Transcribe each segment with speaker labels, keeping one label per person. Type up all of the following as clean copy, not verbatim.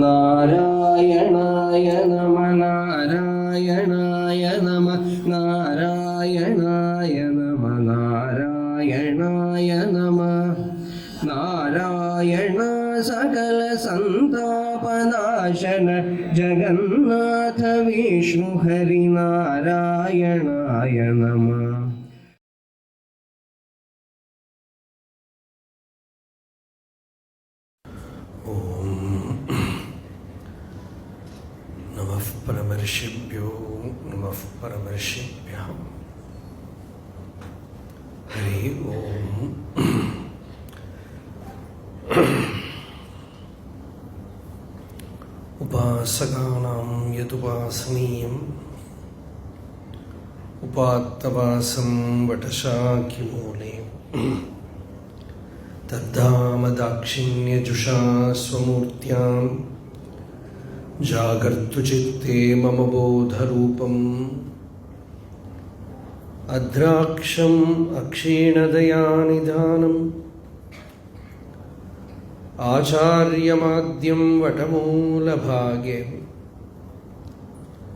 Speaker 1: നാരായണായ നമ നാരായണായ നമ നാരായണായ നമ നാരായണായ നമ നാരായണ സകല സന്താപനാശന ജഗന്നാഥ വിഷ്ണു ഹരി നാരായണായ നമ.
Speaker 2: നമഃ പരമർഷിഭ്യോ നമഃ പരമർഷിഭ്യഃ. ഹരി ഓം. ഉപാസകാനാം യതുപാസനീയം ഉപാത്തവാസം വടശാഖിമൂലേ തദ്ധാമദാക്ഷിണ്യജുഷാ സ്വമൂർത്യാം ജാഗർത്തു ചിത്തേ മമ ബോധരൂപം അദ്രാക്ഷം അക്ഷീണദയാനിധാനം ആചാര്യമാദ്യം വടമൂലഭാഗേ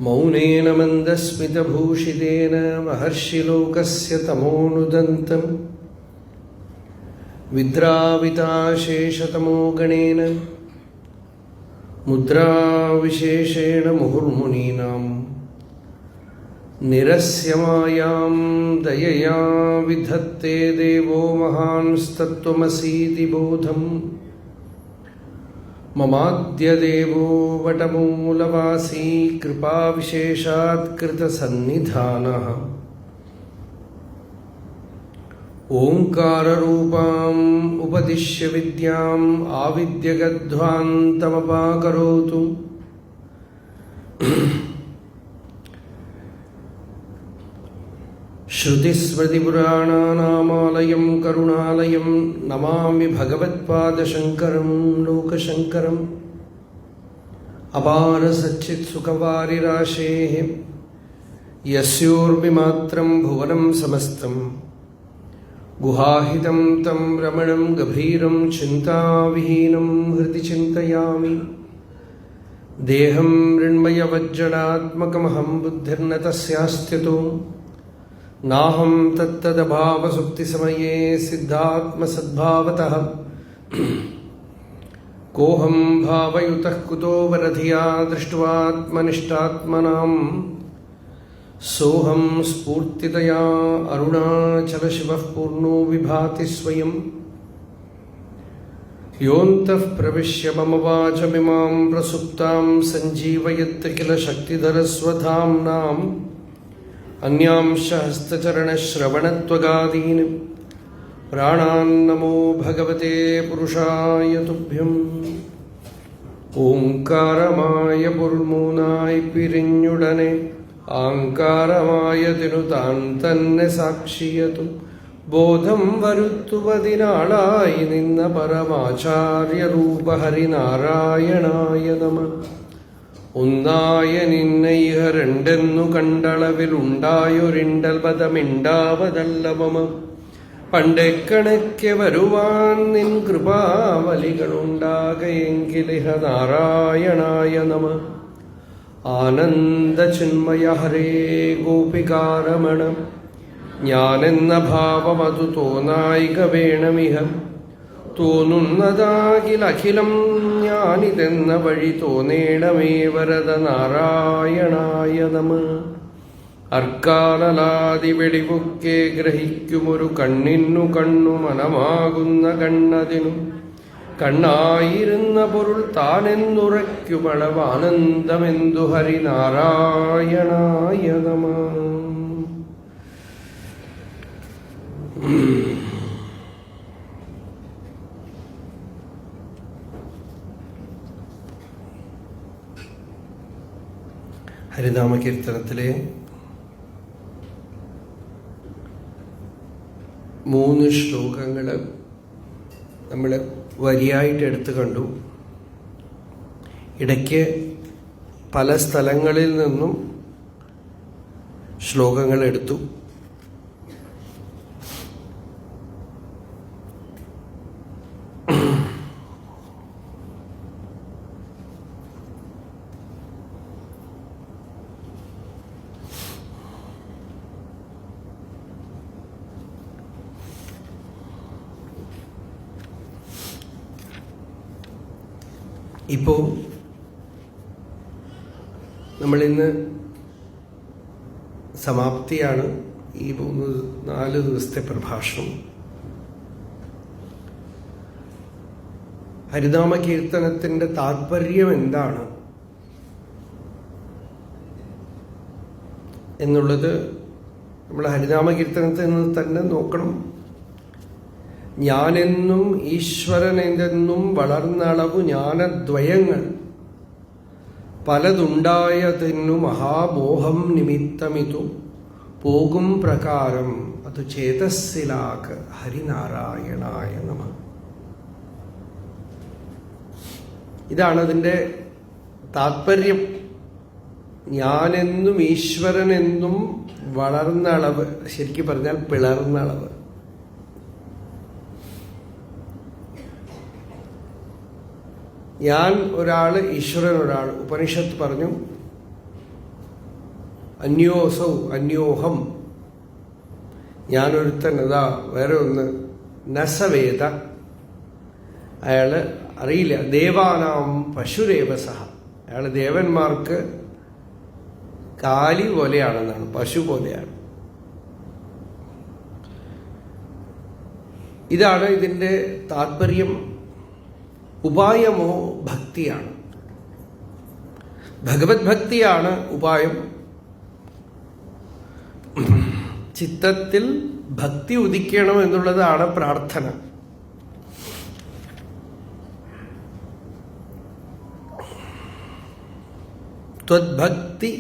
Speaker 2: മൗനേന മന്ദസ്മിതഭൂഷിതേന മഹർഷിലോകസ്യ തമോനുദന്തം വിദ്രാവിതാശേഷതമോ ഗണേന മുദ്രാവിശേഷേണ മുഹുർമുനീനാം നിരസ്യമായാം ദയയാ വിധത്തെ ദേവോ മഹാൻസ്തത്വമസീതി ബോധം മമാദ്യദേവോ വടമൂലവാസീ കൃപാവിശേഷാത് കൃതസന്നിധാനഃ. ഓംകാരരൂപാം ഉപദിശ്യ വിദ്യാം ആവിദ്യഗധ്വാന്തമപാകരോതു. ശ്രുതിസ്മൃതിപുരാണാനാമാലയം കരുണാലയം നമാമി ഭഗവത്പാദശങ്കരം ലോകശങ്കരം. അപാരസച്ചിത്സുഖവാരിരാശേഃ യസ്യോർവിമാത്രം ഭുവനം സമസ്തം ഗുഹാഹിതം തം രമണം ഗഭീരം ചിന്താവിഹീനം ഹൃദി ചിന്തയാമി. ദേഹം മൃണ്മയവജ്ജടാത്മകമഹം ബുദ്ധിർന തസ്യാസ്ത്യതോ നാഹം തത്തദഭാവസുപ്തിസമയേ സിദ്ധാത്മസദ്ഭാവതഃ. കോഹം ഭാവയുതഃ കുതോ വരധിയാ ദൃഷ്ട്വാത്മനിഷ്ടാത്മനാം സോഹം സ്ഫൂർത്തിതയാ അരുണാചലശിവഃ പൂർണ്ണോ വിഭാതി സ്വയം. യോऽന്തഃ പ്രവിശ്യ മമ വാചമിമാം പ്രസുപ്താം സഞ്ജീവയത്ത് കില ശക്തിധരസ്വധാംനാം അന്യാംശ ഹസ്തചരണശ്രവണത്വഗാദീൻ പ്രാണാന്നമോ ഭഗവതേ പുരുഷായ തുഭ്യം. ഓംകാരമായ പൊരുൾമൂന്നായി പിരിഞ്ഞുടനെ ആങ്കാരമായതിനു താൻ തന്നെ സാക്ഷിയതു ബോധം വരുത്തുവതിനാളായി നിന്ന പരമാചാര്യരൂപ ഹരിനാരായണായ നമ. ഒന്നായ നിന്നെ ഇഹ രണ്ടെന്നു കണ്ടളവിലുണ്ടായൊരിണ്ടൽ പദമിണ്ടാവതല്ല മമ. പണ്ടെക്കണക്കെ വരുവാൻ നിൻ കൃപാവലികളുണ്ടാകയെങ്കിലിഹ നാരായണായ നമ. ആനന്ദചിന്മയ ഹരേ ഗോപികാരമണ ഞാനെന്ന ഭാവമതു തോന്നായിക വേണമിഹ. തോന്നുന്നതാകിലഖിലം ഞാനിതെന്ന വഴി തോന്നേണമേ വരദ നാരായണായ നമ. അർക്കാലലാതി വെടിവൊക്കെ ഗ്രഹിക്കുമൊരു കണ്ണിന്നു കണ്ണു മനമാകുന്ന കണ്ണതിനു കണ്ണായിരുന്ന പൊരുൾ താനെന്നുറയ്ക്കുമളവാനന്ദമെന്തു ഹരിനാരായണായ നമ. ഹരിനാമകീർത്തനത്തിലെ 3 ശ്ലോകങ്ങൾ നമ്മൾ വരിയായിട്ട് എടുത്തു കണ്ടു. ഇടയ്ക്ക് പല സ്ഥലങ്ങളിൽ നിന്നും ശ്ലോകങ്ങൾ എടുത്തു. ഇപ്പോൾ നമ്മളിന്ന് സമാപ്തിയാണ് ഈ 4 ദിവസത്തെ പ്രഭാഷണം. ഹരിനാമ കീർത്തനത്തിൻ്റെ താത്പര്യം എന്താണ് എന്നുള്ളത് നമ്മൾ ഹരിനാമ കീർത്തനത്തിൽ നിന്ന് തന്നെ നോക്കണം. ഞാനെന്നും ഈശ്വരനെന്നും വളർന്നളവു ജ്ഞാനദ്വയങ്ങൾ പലതുണ്ടായതെന്നു മഹാമോഹം നിമിത്തമിതു പോകും പ്രകാരം അത് ചേതസ്സിലാക് ഹരിനാരായണായ നമഃ. ഇതാണ് അതിൻ്റെ താത്പര്യം. ഞാനെന്നും ഈശ്വരനെന്നും വളർന്നളവ്, ശരിക്കും പറഞ്ഞാൽ പിളർന്നളവ്. ഞാൻ ഒരാള്, ഈശ്വരൻ ഒരാൾ. ഉപനിഷത്ത് പറഞ്ഞു അന്യോസൗ അന്യോഹം. ഞാനൊരുത്തൻ, അതാ വേറെ ഒന്ന്. നസവേദ, അയാള് അറിയില്ല. ദേവാനാം പശുരേവസഹ, അയാൾ ദേവന്മാർക്ക് കാലി പോലെയാണെന്നാണ്, പശു പോലെയാണ്. ഇതാണ് ഇതിൻ്റെ താത്പര്യം. ഉപായമോ ഭക്തിയാണ്. ഭഗവത് ഭക്തിയാണ് ഉപായം. ചിത്തത്തിൽ ഭക്തി ഉദിക്കണം എന്നുള്ളതാണ് പ്രാർത്ഥന. ത്വദ്ഭക്തി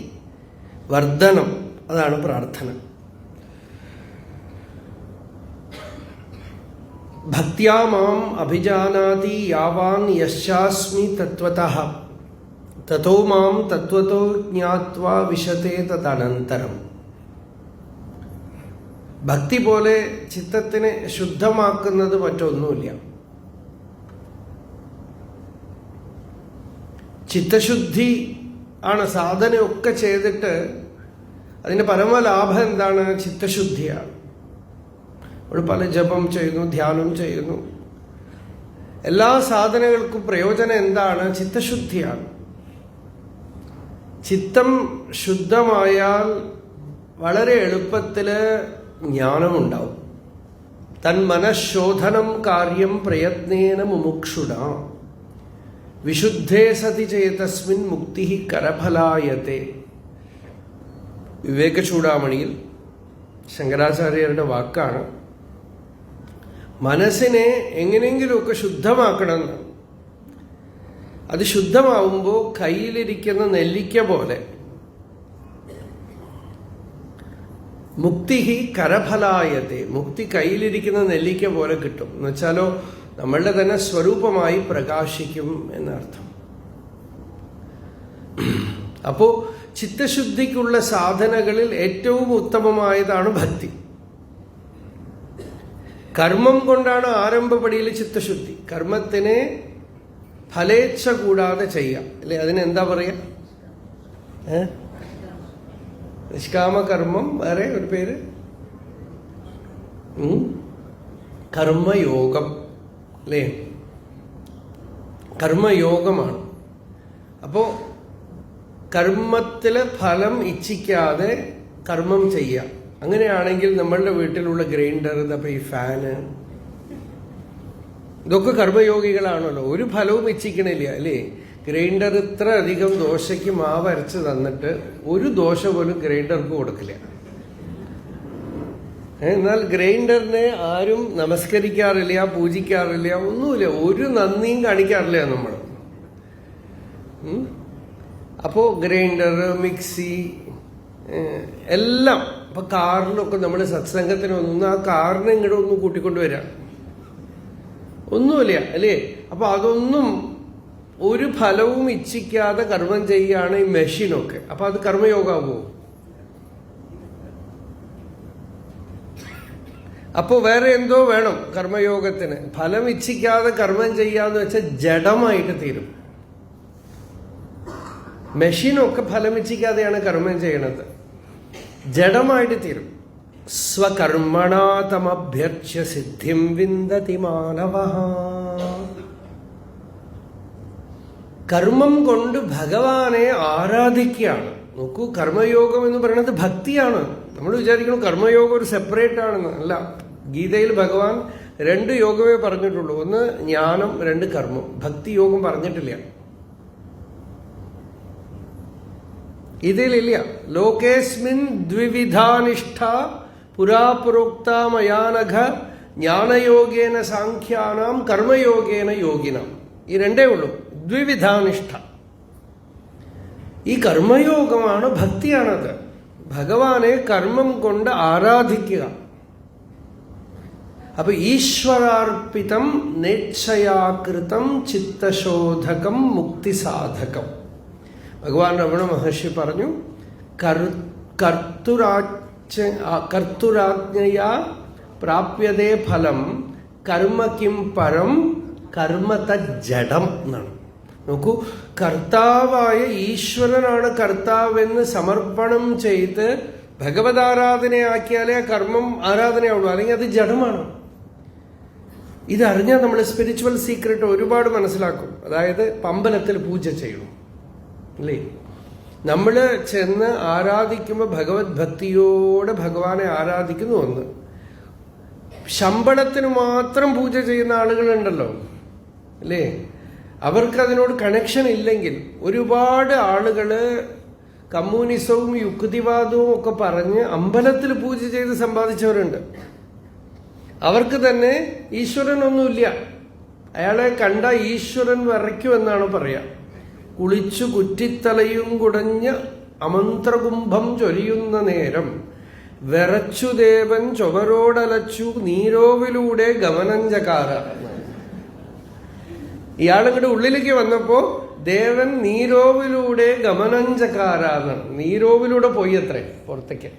Speaker 2: വർദ്ധനം, അതാണ് പ്രാർത്ഥന. ഭക്ത്യാ മാം അഭിജാനാതി യാവാൻ യശാസ്മി തത്വതഃ തതോ മാം തത്വതോ ജ്ഞാത്വാ വിശതേ തദനന്തരം. ഭക്തി പോലെ ചിത്തത്തിനെ ശുദ്ധമാക്കുന്നത് മറ്റൊന്നുമില്ല. ചിത്തശുദ്ധി ആണ്. സാധനയൊക്കെ ചെയ്തിട്ട് അതിൻ്റെ പരമലാഭം എന്താണ്? ചിത്തശുദ്ധിയാണ്. നമ്മൾ പല ജപം ചെയ്യുന്നു, ധ്യാനം ചെയ്യുന്നു. എല്ലാ സാധനങ്ങൾക്കും പ്രയോജനം എന്താണ്? ചിത്തശുദ്ധിയാണ്. ചിത്തം ശുദ്ധമായാൽ വളരെ എളുപ്പത്തിൽ ജ്ഞാനമുണ്ടാവും. തൻ മനഃശോധനം കാര്യം പ്രയത്നേന മുമുക്ഷുണ വിശുദ്ധേ സതി ചേതസ്മിൻ മുക്തി കരഫലായത്തെ. വിവേക ചൂടാമണിയിൽ ശങ്കരാചാര്യരുടെ വാക്കാണ്. മനസ്സിനെ എങ്ങനെയെങ്കിലുമൊക്കെ ശുദ്ധമാക്കണമെന്ന്. അത് ശുദ്ധമാവുമ്പോൾ കയ്യിലിരിക്കുന്ന നെല്ലിക്ക പോലെ മുക്തി കരഫലായത്തെ, മുക്തി കയ്യിലിരിക്കുന്ന നെല്ലിക്ക പോലെ കിട്ടും. എന്നുവെച്ചാലോ നമ്മളുടെ തന്നെ സ്വരൂപമായി പ്രകാശിക്കും എന്നർത്ഥം. അപ്പോ ചിത്തശുദ്ധിക്കുള്ള സാധനകളിൽ ഏറ്റവും ഉത്തമമായതാണ് ഭക്തി. കർമ്മം കൊണ്ടാണ് ആരംഭപടിയിൽ ചിത്തശുദ്ധി. കർമ്മത്തിനെ ഫലേച്ഛ കൂടാതെ ചെയ്യാം, അല്ലെ? അതിനെന്താ പറയാ? നിഷ്കാമകർമ്മം. വേറെ ഒരു പേര് കർമ്മയോഗം, അല്ലേ? കർമ്മയോഗമാണ്. അപ്പോ കർമ്മത്തില് ഫലം ഇച്ഛിക്കാതെ കർമ്മം ചെയ്യാം. അങ്ങനെയാണെങ്കിൽ നമ്മളുടെ വീട്ടിലുള്ള ഗ്രൈൻഡർ, ഈ ഫാന്, ഇതൊക്കെ കർമ്മയോഗികളാണല്ലോ. ഒരു ഫലവും ഇച്ഛിക്കണില്ല, അല്ലേ? ഗ്രൈൻഡർ ഇത്ര അധികം ദോശയ്ക്ക് മാവ് അരച്ച് തന്നിട്ട് ഒരു ദോശ പോലും ഗ്രൈൻഡർക്ക് കൊടുക്കില്ല. എന്നാൽ ഗ്രൈൻഡറിനെ ആരും നമസ്കരിക്കാറില്ല, പൂജിക്കാറില്ല, ഒന്നുമില്ല. ഒരു നന്ദിയും കാണിക്കാറില്ല നമ്മൾ. അപ്പോ ഗ്രൈൻഡർ, മിക്സി എല്ലാം. അപ്പൊ കാറിലൊക്കെ നമ്മൾ സത്സംഗത്തിന് ഒന്ന് ആ കാറിനെ ഇങ്ങോട്ട് ഒന്ന് കൂട്ടിക്കൊണ്ടുവരാം, ഒന്നുമില്ല, അല്ലേ? അപ്പൊ അതൊന്നും ഒരു ഫലവും ഇച്ഛിക്കാതെ കർമ്മം ചെയ്യാണ് ഈ മെഷീനൊക്കെ. അപ്പൊ അത് കർമ്മയോഗാവോ? അപ്പോ വേറെ എന്തോ വേണം കർമ്മയോഗത്തിന്. ഫലം ഇച്ഛിക്കാതെ കർമ്മം ചെയ്യാന്ന് വെച്ചാൽ ജഡമായിട്ട് തീരും. മെഷീനൊക്കെ ഫലം ഇച്ഛിക്കാതെയാണ് കർമ്മം ചെയ്യണത്, ജഡമായിട്ട് തീരും. സ്വകർമ്മണാതമഭ്യർച്ച്യ സിദ്ധിം വിന്ദതി മാനവഃ. കർമ്മം കൊണ്ട് ഭഗവാനെ ആരാധിക്കുകയാണ്. നോക്കൂ, കർമ്മയോഗം എന്ന് പറയുന്നത് ഭക്തിയാണ്. നമ്മൾ വിചാരിക്കണം കർമ്മയോഗം ഒരു സെപ്പറേറ്റ് ആണെന്ന്. അല്ല, ഗീതയിൽ ഭഗവാൻ 2 യോഗമേ പറഞ്ഞിട്ടുള്ളൂ. ഒന്ന് ജ്ഞാനം, 2 കർമ്മം. ഭക്തി യോഗം പറഞ്ഞിട്ടില്ല. ഇതിലില്ല. ലോകേസ്മിൻ ദ്വിവിധാനിഷ്ഠ പുരാപുരോക്ത മയാനഘ ജ്ഞാനയോഗേന സാഖ്യാനാം കർമ്മയോഗേന യോഗിനാം. ഈ 2 ഉള്ളൂ. ദ്വിവിധാനിഷ്ഠ. ഈ കർമ്മയോഗമാണ്, ഭക്തിയാണത്. ഭഗവാനെ കർമ്മം കൊണ്ട് ആരാധിക്കുക. അപ്പൊ ഈശ്വരാർപ്പിതം നേച്ഛയാകൃതം ചിത്തശോധകം മുക്തിസാധകം. ഭഗവാൻ രമണ മഹർഷി പറഞ്ഞു, കർത്തുരാജ്ഞയാ പ്രാപ്യതേ ഫലം കർമ്മ കിം പരം കർമ്മ തജ്ജഡം എന്നാണ്. നോക്കൂ, കർത്താവായ ഈശ്വരനാണ് കർത്താവെന്ന് സമർപ്പണം ചെയ്ത് ഭഗവതാരാധനയാക്കിയാലേ ആ കർമ്മം ആരാധനയാവുള്ളൂ, അല്ലെങ്കിൽ അത് ജഡമാണ്. ഇതറിഞ്ഞാൽ നമ്മൾ സ്പിരിച്വൽ സീക്രട്ട് ഒരുപാട് മനസ്സിലാക്കും. അതായത് അമ്പലത്തിൽ പൂജ ചെയ്യണം അല്ലേ? നമ്മൾ ചെന്ന് ആരാധിക്കുമ്പോൾ ഭഗവത് ഭക്തിയോടെ ഭഗവാനെ ആരാധിക്കുന്നു. ഒന്ന്, ശമ്പളത്തിന് മാത്രം പൂജ ചെയ്യുന്ന ആളുകളുണ്ടല്ലോ അല്ലേ? അവർക്ക് അതിനോട് കണക്ഷൻ ഇല്ലെങ്കിൽ, ഒരുപാട് ആളുകള് കമ്മ്യൂണിസവും യുക്തിവാദവും ഒക്കെ പറഞ്ഞ് അമ്പലത്തിൽ പൂജ ചെയ്ത് സമ്പാദിച്ചവരുണ്ട്. അവർക്ക് തന്നെ ഈശ്വരനൊന്നുമില്ല. അയാളെ കണ്ട ഈശ്വരൻ വിറയ്ക്കുമെന്നാണ് പറയാ. കുളിച്ചു കുറ്റിത്തലയും കുടഞ്ഞ് അമന്ത്രകുംഭം ചൊരിയുന്ന നേരം വിറച്ചു ദേവൻ ചുമരോടലച്ചു നീരോവിലൂടെ ഗമനഞ്ചകാര. ഇയാളിങ്ങോട്ട് ഉള്ളിലേക്ക് വന്നപ്പോ ദേവൻ നീരോവിലൂടെ ഗമനഞ്ചകാരാണ്. നീരോവിലൂടെ പോയി അത്രേ പുറത്തേക്ക്.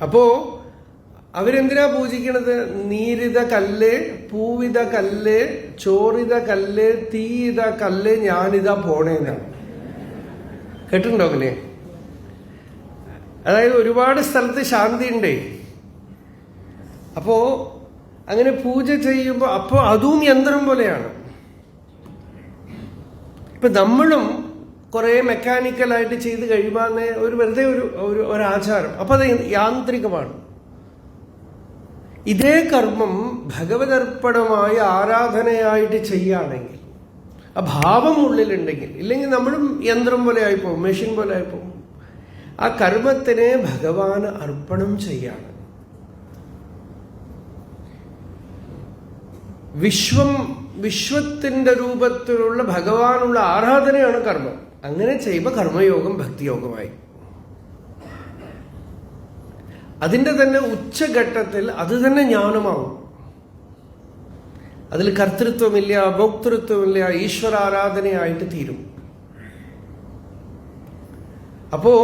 Speaker 2: അപ്പോ അവരെന്തിനാ പൂജിക്കണത്? നീരിത കല്ല്, പൂവിത കല്ല്, ചോറിത കല്ല്, തീയിത കല്ല്, ഞാനിതാ പോണേന്നാണ്. കേട്ടിട്ടുണ്ടോ അങ്ങനെ? അതായത് ഒരുപാട് സ്ഥലത്ത് ശാന്തി ഉണ്ടേ. അപ്പോ അങ്ങനെ പൂജ ചെയ്യുമ്പോ അപ്പോ അതും യന്ത്രം പോലെയാണ്. ഇപ്പൊ നമ്മളും കുറെ മെക്കാനിക്കലായിട്ട് ചെയ്ത് കഴിയുമ്പോൾ ഒരു വെറുതെ ഒരു ആചാരം, അപ്പൊ അത് യാന്ത്രികമാണ്. ഇതേ കർമ്മം ഭഗവതർപ്പണമായ ആരാധനയായിട്ട് ചെയ്യുകയാണെങ്കിൽ, ആ ഭാവം ഉള്ളിലുണ്ടെങ്കിൽ, ഇല്ലെങ്കിൽ നമ്മളും യന്ത്രം പോലെ ആയിപ്പോവും, മെഷീൻ പോലെ ആയിപ്പോവും. ആ കർമ്മത്തിനെ ഭഗവാന് അർപ്പണം ചെയ്യാണ്. വിശ്വത്തിന്റെ രൂപത്തിലുള്ള ഭഗവാനുള്ള ആരാധനയാണ് കർമ്മം. അങ്ങനെ ചെയ്യുമ്പോൾ കർമ്മയോഗം ഭക്തിയോഗമായി. അതിന്റെ തന്നെ ഉച്ചഘട്ടത്തിൽ അത് തന്നെ ജ്ഞാനമാവും. അതിൽ കർത്തൃത്വമില്ല, ഭോക്തൃത്വമില്ല, ഈശ്വരാരാധനയായിട്ട് തീരും. അപ്പോ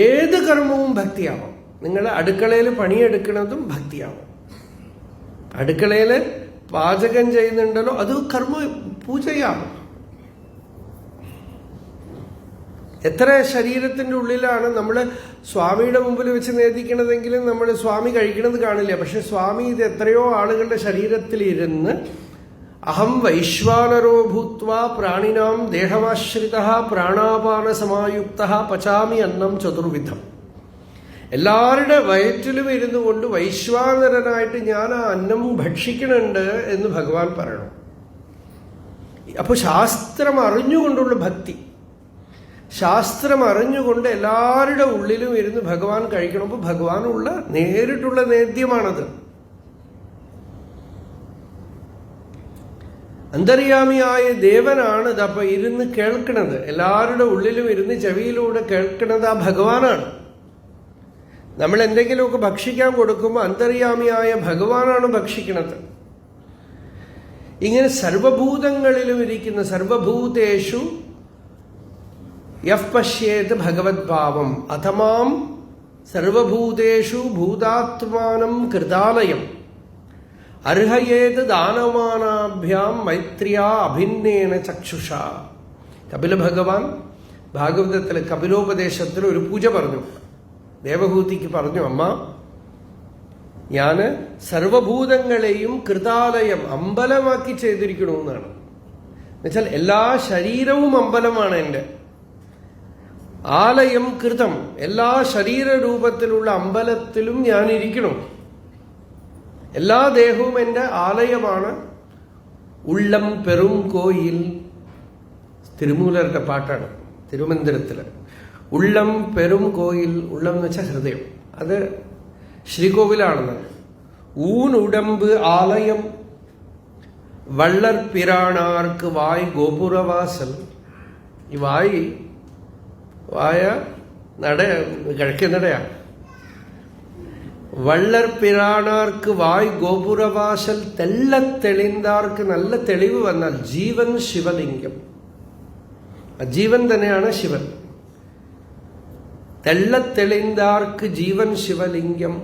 Speaker 2: ഏത് കർമ്മവും ഭക്തിയാവാം. നിങ്ങൾ അടുക്കളയിൽ പണിയെടുക്കുന്നതും ഭക്തിയാവാം. അടുക്കളയിൽ പാചകം ചെയ്യുന്നുണ്ടല്ലോ, അത് കർമ്മ പൂജയാണ്. എത്ര ശരീരത്തിന്റെ ഉള്ളിലാണ് നമ്മൾ സ്വാമിയുടെ മുമ്പിൽ വെച്ച് നേദിക്കണതെങ്കിലും നമ്മൾ സ്വാമി കഴിക്കണത് കാണില്ല. പക്ഷെ സ്വാമി ഇത് എത്രയോ ആളുകളുടെ ശരീരത്തിലിരുന്ന് അഹം വൈശ്വാനരോ ഭൂത്വ പ്രാണിനാം ദേഹമാശ്രിത പ്രാണാപാന സമായുക്ത പചാമി അന്നം ചതുർവിധം. എല്ലാവരുടെ വയറ്റിലും ഇരുന്നു കൊണ്ട് വൈശ്വാനരനായിട്ട് ഞാൻ ആ അന്നം ഭക്ഷിക്കണുണ്ട് എന്ന് ഭഗവാൻ പറയണം. അപ്പൊ ശാസ്ത്രം അറിഞ്ഞുകൊണ്ടുള്ള ഭക്തി, ശാസ്ത്രം അറിഞ്ഞുകൊണ്ട് എല്ലാവരുടെ ഉള്ളിലും ഇരുന്ന് ഭഗവാൻ കഴിക്കണം. അപ്പൊ ഭഗവാനുള്ള നേരിട്ടുള്ള നേദ്യമാണത്. അന്തര്യാമിയായ ദേവനാണ് ഇതപ്പൊ ഇരുന്ന് കേൾക്കണത്. എല്ലാവരുടെ ഉള്ളിലും ഇരുന്ന് ചെവിയിലൂടെ കേൾക്കണത് ആ ഭഗവാനാണ്. നമ്മൾ എന്തെങ്കിലുമൊക്കെ ഭക്ഷിക്കാൻ കൊടുക്കുമ്പോൾ അന്തര്യാമിയായ ഭഗവാനാണ് ഭക്ഷിക്കണത്. ഇങ്ങനെ സർവഭൂതങ്ങളിലും ഇരിക്കുന്ന സർവഭൂതേഷു യഃ പശ്യേത് ഭഗവത് ഭാവം അഥമാം സർവഭൂതേഷു ഭൂതാത്മാനം കൃതാലയം അർഹയേത് ദാനമാനാഭ്യാം മൈത്രിയാ അഭിന്നേന ചക്ഷുഷ. കപില ഭഗവാൻ ഭാഗവതത്തിൽ കപിലോപദേശത്തിൽ ഒരു പൂജ പറഞ്ഞു. ദേവഹൂതിക്ക് പറഞ്ഞു, അമ്മ ഞാൻ സർവഭൂതങ്ങളെയും കൃതാലയം അമ്പലമാക്കി ചെയ്തിരിക്കണമെന്നാണ്. എന്നുവെച്ചാൽ എല്ലാ ശരീരവും അമ്പലമാണ് എൻ്റെ. ആലയം കൃതം, എല്ലാ ശരീരരൂപത്തിലുള്ള അമ്പലത്തിലും ഞാൻ ഇരിക്കണം. എല്ലാ ദേഹവും എൻ്റെ ആലയമാണ്. ഉള്ളം പെരും കോയിൽ, തിരുമൂലരുടെ പാട്ടാണ് തിരുമന്ദിരത്തില്. ഉള്ളം പെരും കോയിൽ, ഉള്ളം എന്ന് വെച്ചാൽ ഹൃദയം, അത് ശ്രീകോവിലാണെന്ന്. ഊനുടമ്പ് ആലയം വള്ളർപിരാണാർക്ക് വായ് ഗോപുരവാസൽ. ഈ വായ നട കിഴക്കേ നടയാണ്. വള്ളർപിരാണാർക്ക് വായ് ഗോപുരവാസൽ തെളിന്താർക്ക് നല്ല തെളിവ് വന്നാൽ ജീവൻ ശിവലിംഗം. ജീവൻ തന്നെയാണ് ശിവൻ. തെളിന്താർക്ക് ജീവൻ ശിവലിംഗം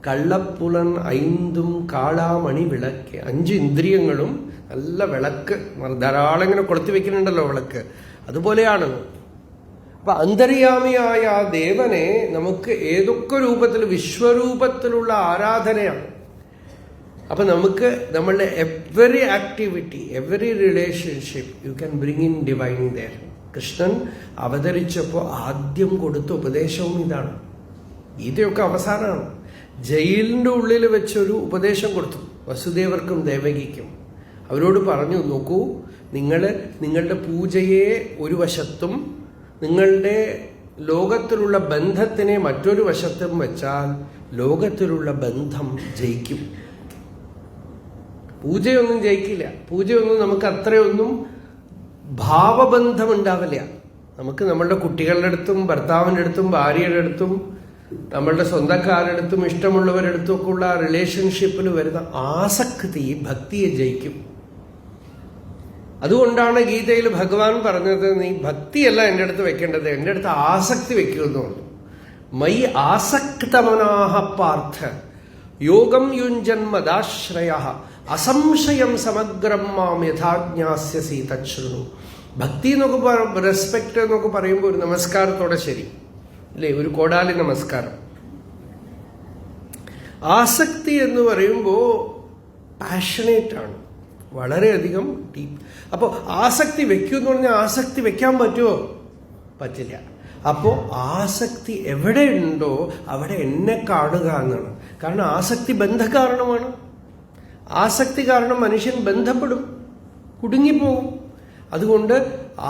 Speaker 2: കള്ളപ്പുലൻ ഐന്തും കാളാമണി വിളക്ക്. 5 ഇന്ദ്രിയങ്ങളും നല്ല വിളക്ക്, ധാരാളം ഇങ്ങനെ കൊളുത്തി വെക്കുന്നുണ്ടല്ലോ വിളക്ക്, അതുപോലെയാണ്. അപ്പൊ അന്തര്യാമിയായ ആ ദേവനെ നമുക്ക് ഏതൊക്കെ രൂപത്തിൽ, വിശ്വരൂപത്തിലുള്ള ആരാധനയാണ്. അപ്പൊ നമുക്ക് നമ്മളുടെ every activity, every relationship you can bring in divine there. Krishnan അവതരിച്ചപ്പോൾ ആദ്യം കൊടുത്ത ഉപദേശവും ഇതാണ്. ഗീതയൊക്കെ അവസാനമാണ്. ജയിലിന്റെ ഉള്ളിൽ വെച്ചൊരു ഉപദേശം കൊടുത്തു വസുദേവർക്കും ദേവകിക്കും. അവരോട് പറഞ്ഞു, നോക്കൂ, നിങ്ങളുടെ പൂജയെ ഒരു വശത്തും നിങ്ങളുടെ ലോകത്തിലുള്ള ബന്ധത്തിനെ മറ്റൊരു വശത്തും വെച്ചാൽ ലോകത്തിലുള്ള ബന്ധം ജയിക്കും. പൂജയൊന്നും ജയിക്കില്ല. പൂജയൊന്നും നമുക്ക് അത്രയൊന്നും ഭാവബന്ധം ഉണ്ടാവില്ല. നമുക്ക് നമ്മളുടെ കുട്ടികളുടെ അടുത്തും ഭർത്താവിൻ്റെ അടുത്തും ഭാര്യയുടെ അടുത്തും നമ്മളുടെ സ്വന്തക്കാരുടെ അടുത്തും ഇഷ്ടമുള്ളവരുടെ അടുത്തും ഒക്കെ ഉള്ള റിലേഷൻഷിപ്പിൽ വരുന്ന ആസക്തി ഭക്തിയെ ജയിക്കും. അതുകൊണ്ടാണ് ഗീതയിൽ ഭഗവാൻ പറഞ്ഞത്, നീ ഭക്തിയല്ല എൻ്റെ അടുത്ത് വെക്കേണ്ടത്, എൻ്റെ അടുത്ത് ആസക്തി വെക്കുമെന്ന് പറഞ്ഞു. മൈ ആസക്തമനാഹ പാർത്ഥ യോഗം യുഞ്ജന്മദാശ്രയ അസംശയം സമഗ്രം മാം യഥാജ്ഞാസ്യസി തച്ഛൃണു. ഭക്തി എന്നൊക്കെ റെസ്പെക്ട് എന്നൊക്കെ പറയുമ്പോൾ ഒരു നമസ്കാരത്തോടെ ശരി അല്ലേ, ഒരു കോടാലി നമസ്കാരം. ആസക്തി എന്ന് പറയുമ്പോൾ പാഷനേറ്റ് ആണ്, വളരെയധികം ഡീപ്പ്. അപ്പോൾ ആസക്തി വെക്കുമെന്ന് പറഞ്ഞാൽ ആസക്തി വെക്കാൻ പറ്റുമോ? പറ്റില്ല. അപ്പോൾ ആസക്തി എവിടെ ഉണ്ടോ അവിടെ എന്നെ കാണുക എന്നാണ്. കാരണം ആസക്തി ബന്ധകാരണമാണ്. ആസക്തി കാരണം മനുഷ്യൻ ബന്ധപ്പെടും, കുടുങ്ങിപ്പോകും. അതുകൊണ്ട്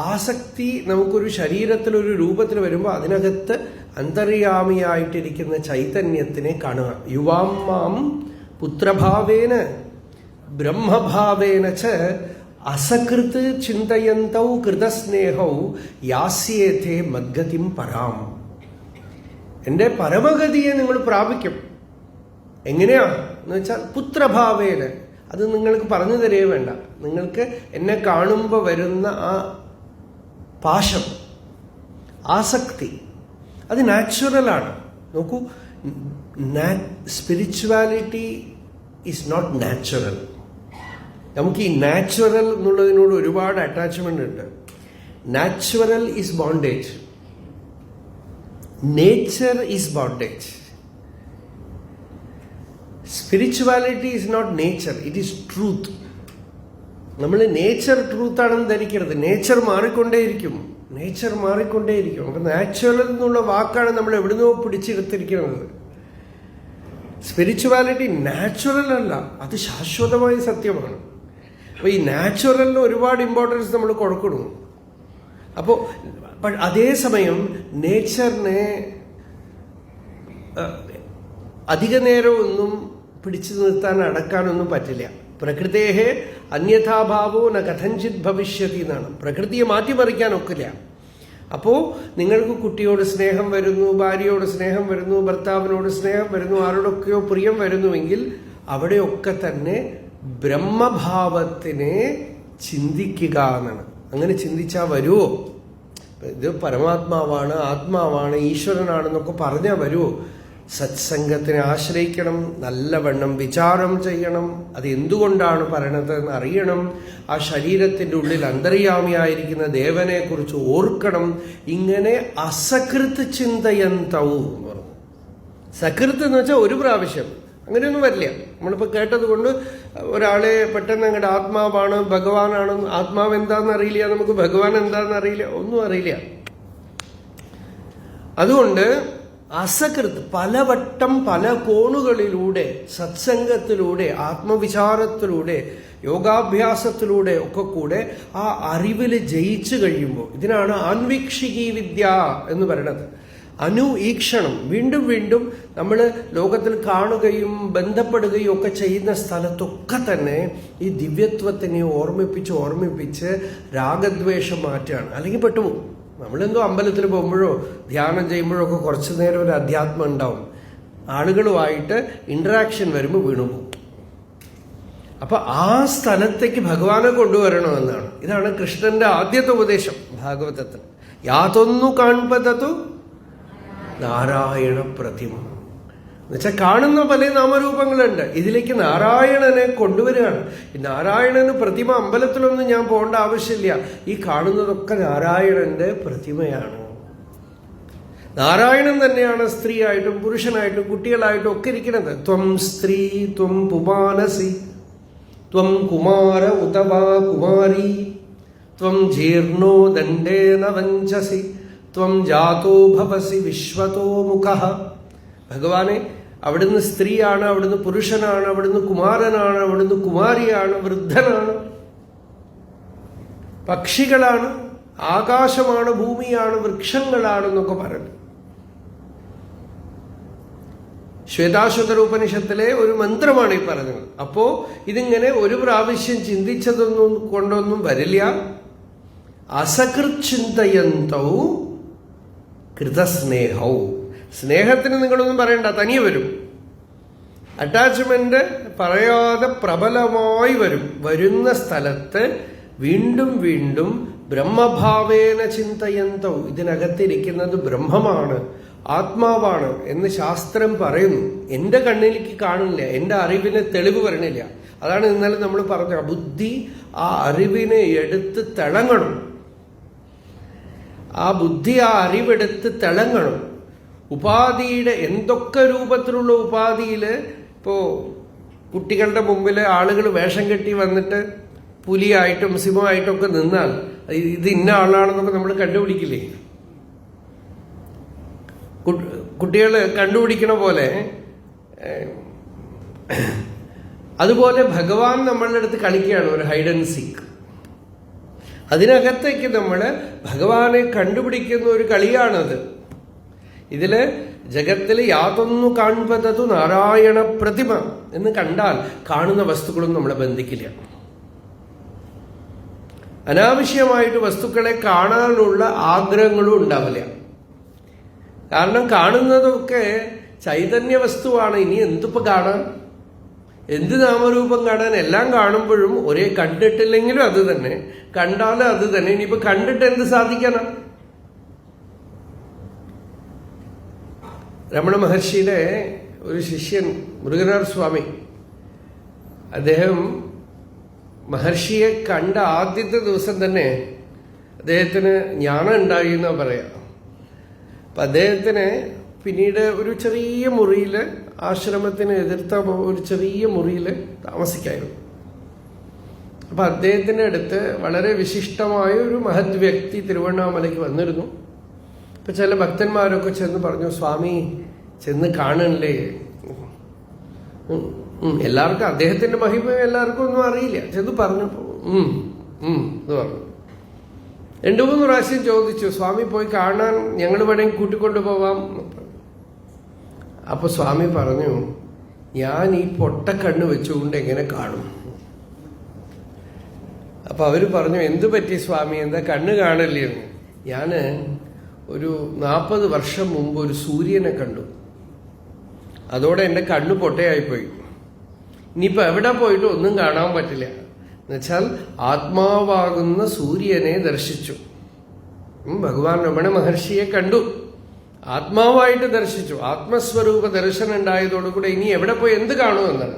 Speaker 2: ആസക്തി നമുക്കൊരു ശരീരത്തിലൊരു രൂപത്തിൽ വരുമ്പോൾ അതിനകത്ത് അന്തര്യാമിയായിട്ടിരിക്കുന്ന ചൈതന്യത്തിനെ കാണുക. യുവാം പുത്രഭാവേന ബ്രഹ്മഭാവേന ച അസകൃത് ചിന്തയന്തൗ കൃതസ്നേഹൗ യാസ്യേതേ മദ്ഗതിം പരാം. എൻ്റെ പരമഗതിയെ നിങ്ങൾ പ്രാപിക്കും. എങ്ങനെയാ എന്ന് വെച്ചാൽ പുത്രഭാവേന. അത് നിങ്ങൾക്ക് പറഞ്ഞു തരേ വേണ്ട. നിങ്ങൾക്ക് എന്നെ കാണുമ്പോൾ വരുന്ന ആ പാശം, ആസക്തി, അത് നാച്ചുറലാണ്. നോക്കൂ, സ്പിരിച്വാലിറ്റി ഈസ് നോട്ട് നാച്ചുറൽ. നമുക്ക് ഈ നാച്ചുറൽ എന്നുള്ളതിനോട് ഒരുപാട് അറ്റാച്ച്മെന്റ് ഉണ്ട്. Natural is bondage, nature is bondage. Spirituality is not nature, it is truth. നമ്മൾ നേച്ചർ ട്രൂത്ത് ആണെന്ന് ധരിക്കരുത്. Nature മാറിക്കൊണ്ടേയിരിക്കും, nature മാറിക്കൊണ്ടേയിരിക്കും. അപ്പൊ നാച്ചുറൽ എന്നുള്ള വാക്കാണ് നമ്മൾ എവിടുന്നോ പിടിച്ചെടുത്തിരിക്കുന്നത്. സ്പിരിച്വാലിറ്റി നാച്ചുറൽ അല്ല, അത് ശാശ്വതമായ സത്യമാണ്. അപ്പൊ ഈ നാച്ചുറലിന് ഒരുപാട് ഇമ്പോർട്ടൻസ് നമ്മൾ കൊടുക്കണം. അപ്പോൾ അതേസമയം നേച്ചറിനെ അധിക നേരമൊന്നും പിടിച്ചു നിർത്താൻ അടക്കാനൊന്നും പറ്റില്ല. പ്രകൃതേഹേ അന്യഥാഭാവോ ന കഥഞ്ചിത് ഭവിഷ്യതി എന്നാണ്. പ്രകൃതിയെ മാറ്റിമറിക്കാൻ ഒക്കില്ല. അപ്പോൾ നിങ്ങൾക്ക് കുട്ടിയോട് സ്നേഹം വരുന്നു, ഭാര്യയോട് സ്നേഹം വരുന്നു, ഭർത്താവിനോട് സ്നേഹം വരുന്നു, ആരോടൊക്കെയോ പ്രിയം വരുന്നുവെങ്കിൽ അവിടെയൊക്കെ തന്നെ ബ്രഹ്മഭാവത്തിനെ ചിന്തിക്കുക എന്നാണ്. അങ്ങനെ ചിന്തിച്ചാൽ വരുമോ? ഇത് പരമാത്മാവാണ്, ആത്മാവാണ്, ഈശ്വരനാണെന്നൊക്കെ പറഞ്ഞാൽ വരുമോ? സത്സംഗത്തിനെ ആശ്രയിക്കണം, നല്ലവണ്ണം വിചാരം ചെയ്യണം, അത് എന്തുകൊണ്ടാണ് പറയണത് എന്ന് അറിയണം, ആ ശരീരത്തിൻ്റെ ഉള്ളിൽ അന്തര്യാമിയായിരിക്കുന്ന ദേവനെ കുറിച്ച് ഓർക്കണം. ഇങ്ങനെ അസകൃത് ചിന്തയന്തവും പറഞ്ഞു. സകൃത്ത് എന്ന് വെച്ചാൽ ഒരു പ്രാവശ്യം, അങ്ങനെയൊന്നും വരില്ല. നമ്മളിപ്പോൾ കേട്ടത് കൊണ്ട് ഒരാളെ പെട്ടെന്ന് അങ്ങോട്ട് ആത്മാവാണ് ഭഗവാനാണ്, ആത്മാവ് എന്താണെന്ന് അറിയില്ല, നമുക്ക് ഭഗവാൻ എന്താണെന്ന് അറിയില്ല, ഒന്നും അറിയില്ല. അതുകൊണ്ട് അസകൃത് പലവട്ടം പല കോണുകളിലൂടെ സത്സംഗത്തിലൂടെ ആത്മവിചാരത്തിലൂടെ യോഗാഭ്യാസത്തിലൂടെ ഒക്കെ കൂടെ ആ അറിവിൽ ജയിച്ചു കഴിയുമ്പോൾ, ഇതിനാണ് ആൻവീക്ഷികീ വിദ്യ എന്ന് പറയുന്നത്. അനുഈക്ഷണം, വീണ്ടും വീണ്ടും നമ്മൾ ലോകത്തിൽ കാണുകയും ബന്ധപ്പെടുകയും ഒക്കെ ചെയ്യുന്ന സ്ഥലത്തൊക്കെ തന്നെ ഈ ദിവ്യത്വത്തിനെ ഓർമ്മിപ്പിച്ച് രാഗദ്വേഷം മാറ്റുകയാണ്. അല്ലെങ്കിൽ പെട്ടുപോകും. നമ്മളെന്തോ അമ്പലത്തിൽ പോകുമ്പോഴോ ധ്യാനം ചെയ്യുമ്പോഴോ ഒക്കെ കുറച്ചു നേരം ഒരു അധ്യാത്മം ഉണ്ടാവും, ആളുകളുമായിട്ട് ഇന്ററാക്ഷൻ വരുമ്പോൾ വീണുപോകും. അപ്പൊ ആ സ്ഥലത്തേക്ക് ഭഗവാനെ കൊണ്ടുവരണമെന്നാണ്. ഇതാണ് കൃഷ്ണന്റെ ആദ്യത്തെ ഉപദേശം ഭാഗവതത്തിൽ. യാതൊന്നു കാൺപതതു നാരായണ പ്രതിമ എന്നുവെച്ചാൽ കാണുന്ന പല നാമരൂപങ്ങളുണ്ട്, ഇതിലേക്ക് നാരായണനെ കൊണ്ടുവരികയാണ്. ഈ നാരായണന് പ്രതിമ അമ്പലത്തിലൊന്നും ഞാൻ പോകേണ്ട ആവശ്യമില്ല, ഈ കാണുന്നതൊക്കെ നാരായണന്റെ പ്രതിമയാണ്. നാരായണൻ തന്നെയാണ് സ്ത്രീയായിട്ടും പുരുഷനായിട്ടും കുട്ടികളായിട്ടും ഒക്കെ ഇരിക്കുന്നത്. ത്വം സ്ത്രീ ത്വം പുമാനസി ത്വം കുമാര ഉതവാ കുമാരി ത്വം ജീർണോ ദണ്ഡേന വഞ്ചസി ത്വം ജാതോ ഭവസി വിശ്വതോ മുഖഃ. ഭഗവാനെ, അവിടുന്ന് സ്ത്രീയാണ്, അവിടുന്ന് പുരുഷനാണ്, അവിടുന്ന് കുമാരനാണ്, അവിടുന്ന് കുമാരിയാണ്, വൃദ്ധനാണ്, പക്ഷികളാണ്, ആകാശമാണ്, ഭൂമിയാണ്, വൃക്ഷങ്ങളാണെന്നൊക്കെ പറഞ്ഞു. ശ്വേതാശ്വതരോപനിഷത്തിലെ ഒരു മന്ത്രമാണ് ഈ പറഞ്ഞത്. അപ്പോ ഇതിങ്ങനെ ഒരു പ്രാവശ്യം ചിന്തിച്ചതൊന്നും കൊണ്ടൊന്നും വരില്ല. അസകൃത് ചിന്തയന്തൗ കൃതസ്നേഹൗ. സ്നേഹത്തിന് നിങ്ങളൊന്നും പറയണ്ട, തനിയെ വരും. അറ്റാച്ച്മെന്റ് പറയാതെ പ്രബലമായി വരും. വരുന്ന സ്ഥലത്ത് വീണ്ടും വീണ്ടും ബ്രഹ്മഭാവേന ചിന്തയന്തൗ, ഇതിനകത്തിരിക്കുന്നത് ബ്രഹ്മമാണ്, ആത്മാവാണ് എന്ന് ശാസ്ത്രം പറയുന്നു. എന്റെ കണ്ണിലേക്ക് കാണില്ല, എന്റെ അറിവിന് തെളിവ് വരണില്ല. അതാണ് ഇന്നലെ നമ്മൾ പറഞ്ഞ ബുദ്ധി ആ അറിവിനെ എടുത്ത് തിളങ്ങണം. ആ ബുദ്ധി ആ അറിവെടുത്ത് തിളങ്ങണം. ഉപാധിയുടെ എന്തൊക്കെ രൂപത്തിലുള്ള ഉപാധിയില് ഇപ്പോ കുട്ടികളുടെ മുമ്പിൽ ആളുകൾ വേഷം കെട്ടി വന്നിട്ട് പുലിയായിട്ടും സിംഹമായിട്ടും ഒക്കെ നിന്നാൽ ഇത് ഇന്ന ആളാണെന്നൊക്കെ നമ്മൾ കണ്ടുപിടിക്കില്ലേ? കുട്ടികൾ കണ്ടുപിടിക്കണ പോലെ അതുപോലെ ഭഗവാൻ നമ്മളുടെ അടുത്ത് കളിക്കുകയാണ് ഒരു ഹൈഡ് ആൻഡ് സീക്ക്. അതിനകത്തേക്ക് നമ്മൾ ഭഗവാനെ കണ്ടുപിടിക്കുന്ന ഒരു കളിയാണത്. ഇതില് ജഗത്തിൽ യാതൊന്നു കാൺപതതു നാരായണ പ്രതിമ എന്ന് കണ്ടാൽ കാണുന്ന വസ്തുക്കളൊന്നും നമ്മളെ ബന്ധിക്കില്ല. അനാവശ്യമായിട്ട് വസ്തുക്കളെ കാണാനുള്ള ആഗ്രഹങ്ങളും ഉണ്ടാവില്ല. കാരണം കാണുന്നതൊക്കെ ചൈതന്യ വസ്തുവാണ്. ഇനി എന്തിപ്പോ കാണാൻ, എന്ത് നാമരൂപം കാണാൻ? എല്ലാം കാണുമ്പോഴും ഒരേ, കണ്ടിട്ടില്ലെങ്കിലും അത് തന്നെ, കണ്ടാലും അത് തന്നെ. ഇനിയിപ്പോ കണ്ടിട്ട് എന്ത് സാധിക്കണം? രമണ മഹർഷിയുടെ ഒരു ശിഷ്യൻ മുരുകനാർ സ്വാമി, അദ്ദേഹം മഹർഷിയെ കണ്ട ആദ്യത്തെ ദിവസം തന്നെ അദ്ദേഹത്തിന് ജ്ഞാനം ഉണ്ടായി എന്നാ പറയാ. അപ്പൊ അദ്ദേഹത്തിന് പിന്നീട് ഒരു ചെറിയ മുറിയിൽ, ആശ്രമത്തിന് എതിർത്ത ഒരു ചെറിയ മുറിയിൽ താമസിക്കായിരുന്നു. അപ്പൊ അദ്ദേഹത്തിന്റെ അടുത്ത് വളരെ വിശിഷ്ടമായ ഒരു മഹത് വ്യക്തി തിരുവണ്ണാമലയ്ക്ക് വന്നിരുന്നു. ഇപ്പൊ ചില ഭക്തന്മാരൊക്കെ ചെന്ന് പറഞ്ഞു, സ്വാമി ചെന്ന് കാണണില്ലേ? എല്ലാവർക്കും അദ്ദേഹത്തിന്റെ മഹിമ എല്ലാവർക്കും ഒന്നും അറിയില്ല. ചെന്ന് പറഞ്ഞപ്പോ എന്ന് പറഞ്ഞു. 2-3 പ്രാവശ്യം ചോദിച്ചു, സ്വാമി പോയി കാണാൻ ഞങ്ങൾ വേണമെങ്കിൽ കൂട്ടിക്കൊണ്ടു പോവാം. അപ്പൊ സ്വാമി പറഞ്ഞു, ഞാൻ ഈ പൊട്ടക്കണ്ണ് വെച്ചുകൊണ്ട് എങ്ങനെ കാണും? അപ്പൊ അവര് പറഞ്ഞു, എന്തു പറ്റി സ്വാമി, എന്താ കണ്ണ് കാണില്ലേ? ഞാന് ഒരു 40 വർഷം മുമ്പ് ഒരു സൂര്യനെ കണ്ടു, അതോടെ എന്റെ കണ്ണ് പൊട്ടയായിപ്പോയി. ഇനിയിപ്പോ എവിടെ പോയിട്ട് ഒന്നും കാണാൻ പറ്റില്ല. എന്നുവെച്ചാൽ ആത്മാവാകുന്ന സൂര്യനെ ദർശിച്ചു. ഭഗവാൻ രമണ മഹർഷിയെ കണ്ടു, ആത്മാവായിട്ട് ദർശിച്ചു. ആത്മസ്വരൂപ ദർശനം ഉണ്ടായതോടുകൂടെ ഇനി എവിടെ പോയി എന്ത് കാണുമെന്നാണ്.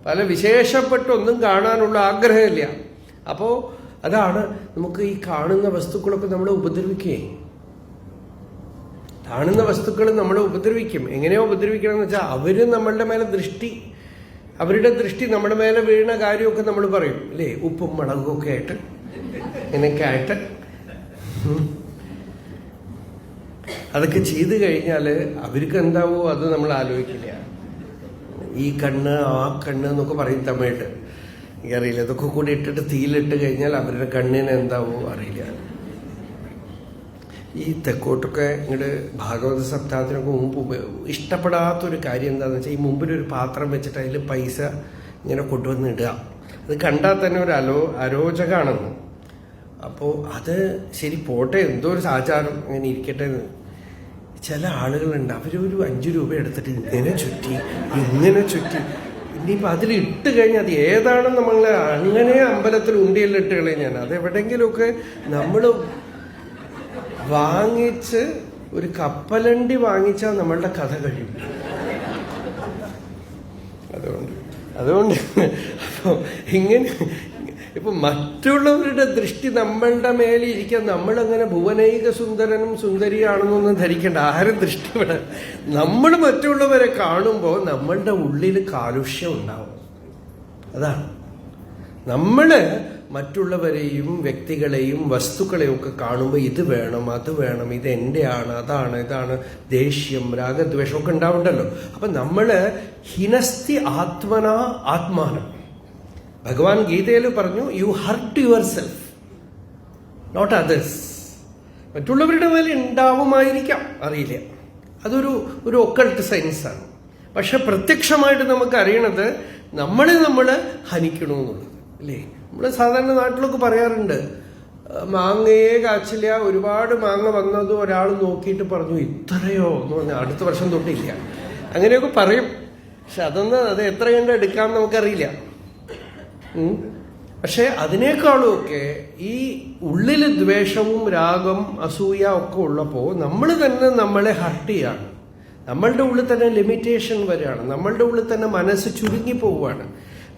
Speaker 2: പല വിശേഷപ്പെട്ടൊന്നും കാണാനുള്ള ആഗ്രഹമില്ല. അപ്പോ അതാണ് നമുക്ക് ഈ കാണുന്ന വസ്തുക്കളൊക്കെ നമ്മളെ ഉപദ്രവിക്കുകയെ. കാണുന്ന വസ്തുക്കൾ നമ്മളെ ഉപദ്രവിക്കും. എങ്ങനെയോ ഉപദ്രവിക്കണം എന്ന് വെച്ചാൽ അവര് നമ്മളുടെ മേലെ അവരുടെ ദൃഷ്ടി നമ്മുടെ മേലെ വീഴുന്ന കാര്യമൊക്കെ നമ്മൾ പറയും അല്ലേ, ഉപ്പും മുളകും ഒക്കെ ആയിട്ട് ഇങ്ങനെയൊക്കെ ആയിട്ട്. അതൊക്കെ ചെയ്തു കഴിഞ്ഞാൽ അവർക്ക് എന്താവോ അത് നമ്മൾ ആലോചിക്കില്ല. ഈ കണ്ണ് ആ കണ്ണ് എന്നൊക്കെ പറയും തമിഴിൽ, എനിക്കറിയില്ല. ഇതൊക്കെ കൂടി ഇട്ടിട്ട് തീയിലിട്ട് കഴിഞ്ഞാൽ അവരുടെ കണ്ണിന് എന്താവോ അറിയില്ല. ഈ തെക്കോട്ടൊക്കെ ഇങ്ങോട്ട് ഭാഗവത സപ്താഹത്തിനൊക്കെ മുമ്പ് ഇഷ്ടപ്പെടാത്തൊരു കാര്യം എന്താണെന്ന് വെച്ചാൽ ഈ മുമ്പിലൊരു പാത്രം വെച്ചിട്ട് അതിൽ പൈസ ഇങ്ങനെ കൊണ്ടുവന്ന് ഇടുക. അത് കണ്ടാൽ തന്നെ ഒരു അരോചകമാണെന്ന്. അപ്പോൾ അത് ശരി പോട്ടെ, എന്തോ ഒരു ആചാരം അങ്ങനെ ഇരിക്കട്ടെ എന്ന്. ചില ആളുകളുണ്ട്, അവരൊരു 5 രൂപ എടുത്തിട്ട് ഇങ്ങനെ ചുറ്റി ഇനിയിപ്പോൾ അതിലിട്ട് കഴിഞ്ഞാൽ അത് ഏതാണെന്ന് നമ്മൾ അങ്ങനെ അമ്പലത്തിൽ ഉണ്ടിയിലിട്ട് കളയും. അതെവിടെയെങ്കിലുമൊക്കെ നമ്മൾ വാങ്ങിച്ച് ഒരു കപ്പലണ്ടി വാങ്ങിച്ചാൽ നമ്മളുടെ കഥ കഴിയും. അതുകൊണ്ട് അപ്പോൾ ഇങ്ങനെ ഇപ്പൊ മറ്റുള്ളവരുടെ ദൃഷ്ടി നമ്മളുടെ മേലെ ഇരിക്കാൻ നമ്മളങ്ങനെ ഭുവനൈക സുന്ദരനും സുന്ദരിയാണെന്നൊന്നും ധരിക്കേണ്ട. ആരും ദൃഷ്ടി ഇവിടെ നമ്മൾ മറ്റുള്ളവരെ കാണുമ്പോൾ നമ്മളുടെ ഉള്ളിൽ കാലുഷ്യം ഉണ്ടാവും. അതാണ് നമ്മള് മറ്റുള്ളവരെയും വ്യക്തികളെയും വസ്തുക്കളെയും ഒക്കെ കാണുമ്പോൾ ഇത് വേണം അത് വേണം, ഇത് എന്റെയാണ്, അതാണ് ഇതാണ്, ദേഷ്യം രാഗദ്വേഷം ഒക്കെ ഉണ്ടാവുണ്ടല്ലോ. അപ്പൊ നമ്മള് ഹിനസ്തി ആത്മന ആത്മാനം. ഭഗവാൻ ഗീതയിൽ പറഞ്ഞു, you hurt yourself not others. മറ്റുള്ളവരുടെ മേലെ ഉണ്ടാവുമായിരിക്കാം, അറിയില്ല. അതൊരു ഒക്കൾട്ട് സയൻസാണ്. പക്ഷെ പ്രത്യക്ഷമായിട്ട് നമുക്ക് അറിയണത് നമ്മൾ ഹനിക്കണമെന്നുള്ളത് അല്ലേ. നമ്മൾ സാധാരണ നാട്ടിലൊക്കെ പറയാറുണ്ട്, മാങ്ങയെ കാച്ചില്ല, ഒരുപാട് മാങ്ങ വന്നതും ഒരാൾ നോക്കിയിട്ട് പറഞ്ഞു ഇത്രയോ എന്ന് പറഞ്ഞാൽ അടുത്ത വർഷം തൊട്ടില്ല. അങ്ങനെയൊക്കെ പറയും. പക്ഷെ അത് എത്ര കണ്ട് എടുക്കാമെന്ന് നമുക്കറിയില്ല. പക്ഷെ അതിനേക്കാളും ഒക്കെ ഈ ഉള്ളില് ദ്വേഷവും രാഗം അസൂയ ഒക്കെ ഉള്ളപ്പോൾ നമ്മൾ തന്നെ നമ്മളെ ഹർട്ട് ചെയ്യാണ്. നമ്മളുടെ ഉള്ളിൽ തന്നെ ലിമിറ്റേഷൻ വരികയാണ്. നമ്മളുടെ ഉള്ളിൽ തന്നെ മനസ്സ് ചുരുങ്ങി പോവുകയാണ്.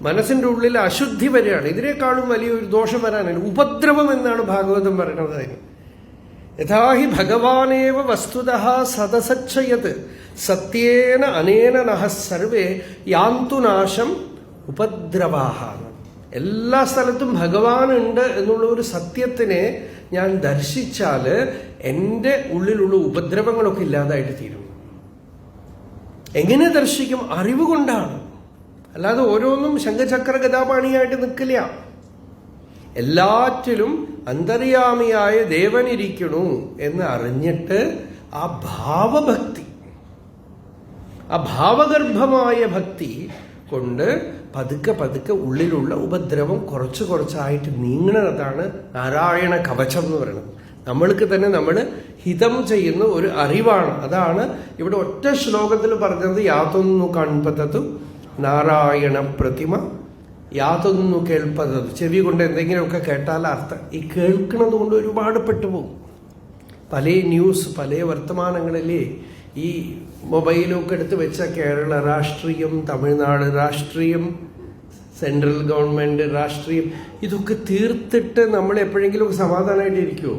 Speaker 2: മനസ്സിന്റെ ഉള്ളിൽ അശുദ്ധി വരികയാണ്. ഇതിനേക്കാളും വലിയൊരു ദോഷം വരാനാണ് ഉപദ്രവം എന്നാണ് ഭാഗവതം പറയുന്നത്. അതിന് യഥാഹി ഭഗവാനേവ വസ്തുതഃ സദസച്ഛയത് സത്യേന അനേന നഹ സർവേ യാന്തു നാശം ഉപദ്രവാഹ. എല്ലാ സ്ഥലത്തും ഭഗവാനുണ്ട് എന്നുള്ള ഒരു സത്യത്തിനെ ഞാൻ ദർശിച്ചാല് എൻ്റെ ഉള്ളിലുള്ള ഉപദ്രവങ്ങളൊക്കെ ഇല്ലാതായിട്ട് തീരും. എങ്ങനെ ദർശിക്കും? അറിവ് കൊണ്ടാണ്. അല്ലാതെ ഓരോന്നും ശംഖചക്ര ഗദാപാണിയായിട്ട് നിൽക്കില്ല. എല്ലാറ്റിലും അന്തര്യാമിയായ ദേവനിരിക്കണു എന്ന് അറിഞ്ഞിട്ട് ആ ഭാവഭക്തി, ആ ഭാവഗർഭമായ ഭക്തി കൊണ്ട് പതുക്കെ പതുക്കെ ഉള്ളിലുള്ള ഉപദ്രവം കുറച്ച് കുറച്ചായിട്ട് നീങ്ങണതാണ് നാരായണ കവചം എന്ന് പറയുന്നത്. നമ്മൾക്ക് തന്നെ നമ്മൾ ഹിതം ചെയ്യുന്ന ഒരു അറിവാണ്. അതാണ് ഇവിടെ ഒറ്റ ശ്ലോകത്തിൽ പറഞ്ഞത്, യാതൊന്നു കാൺപതതു നാരായണ പ്രതിമ, യാതൊന്നു കേൾപ്പതത്. ചെവി കൊണ്ട് എന്തെങ്കിലുമൊക്കെ കേട്ടാൽ അർത്ഥം ഈ കേൾക്കുന്നത് കൊണ്ട് ഒരുപാട് പെട്ടുപോകും. പല ന്യൂസ്, പല വർത്തമാനങ്ങളിലെ ഈ മൊബൈലൊക്കെ എടുത്ത് വെച്ച കേരള രാഷ്ട്രീയം, തമിഴ്നാട് രാഷ്ട്രീയം, സെൻട്രൽ ഗവൺമെന്റ് രാഷ്ട്രീയം, ഇതൊക്കെ തീർത്തിട്ട് നമ്മൾ എപ്പോഴെങ്കിലും സമാധാനമായിട്ട് ഇരിക്കുമോ?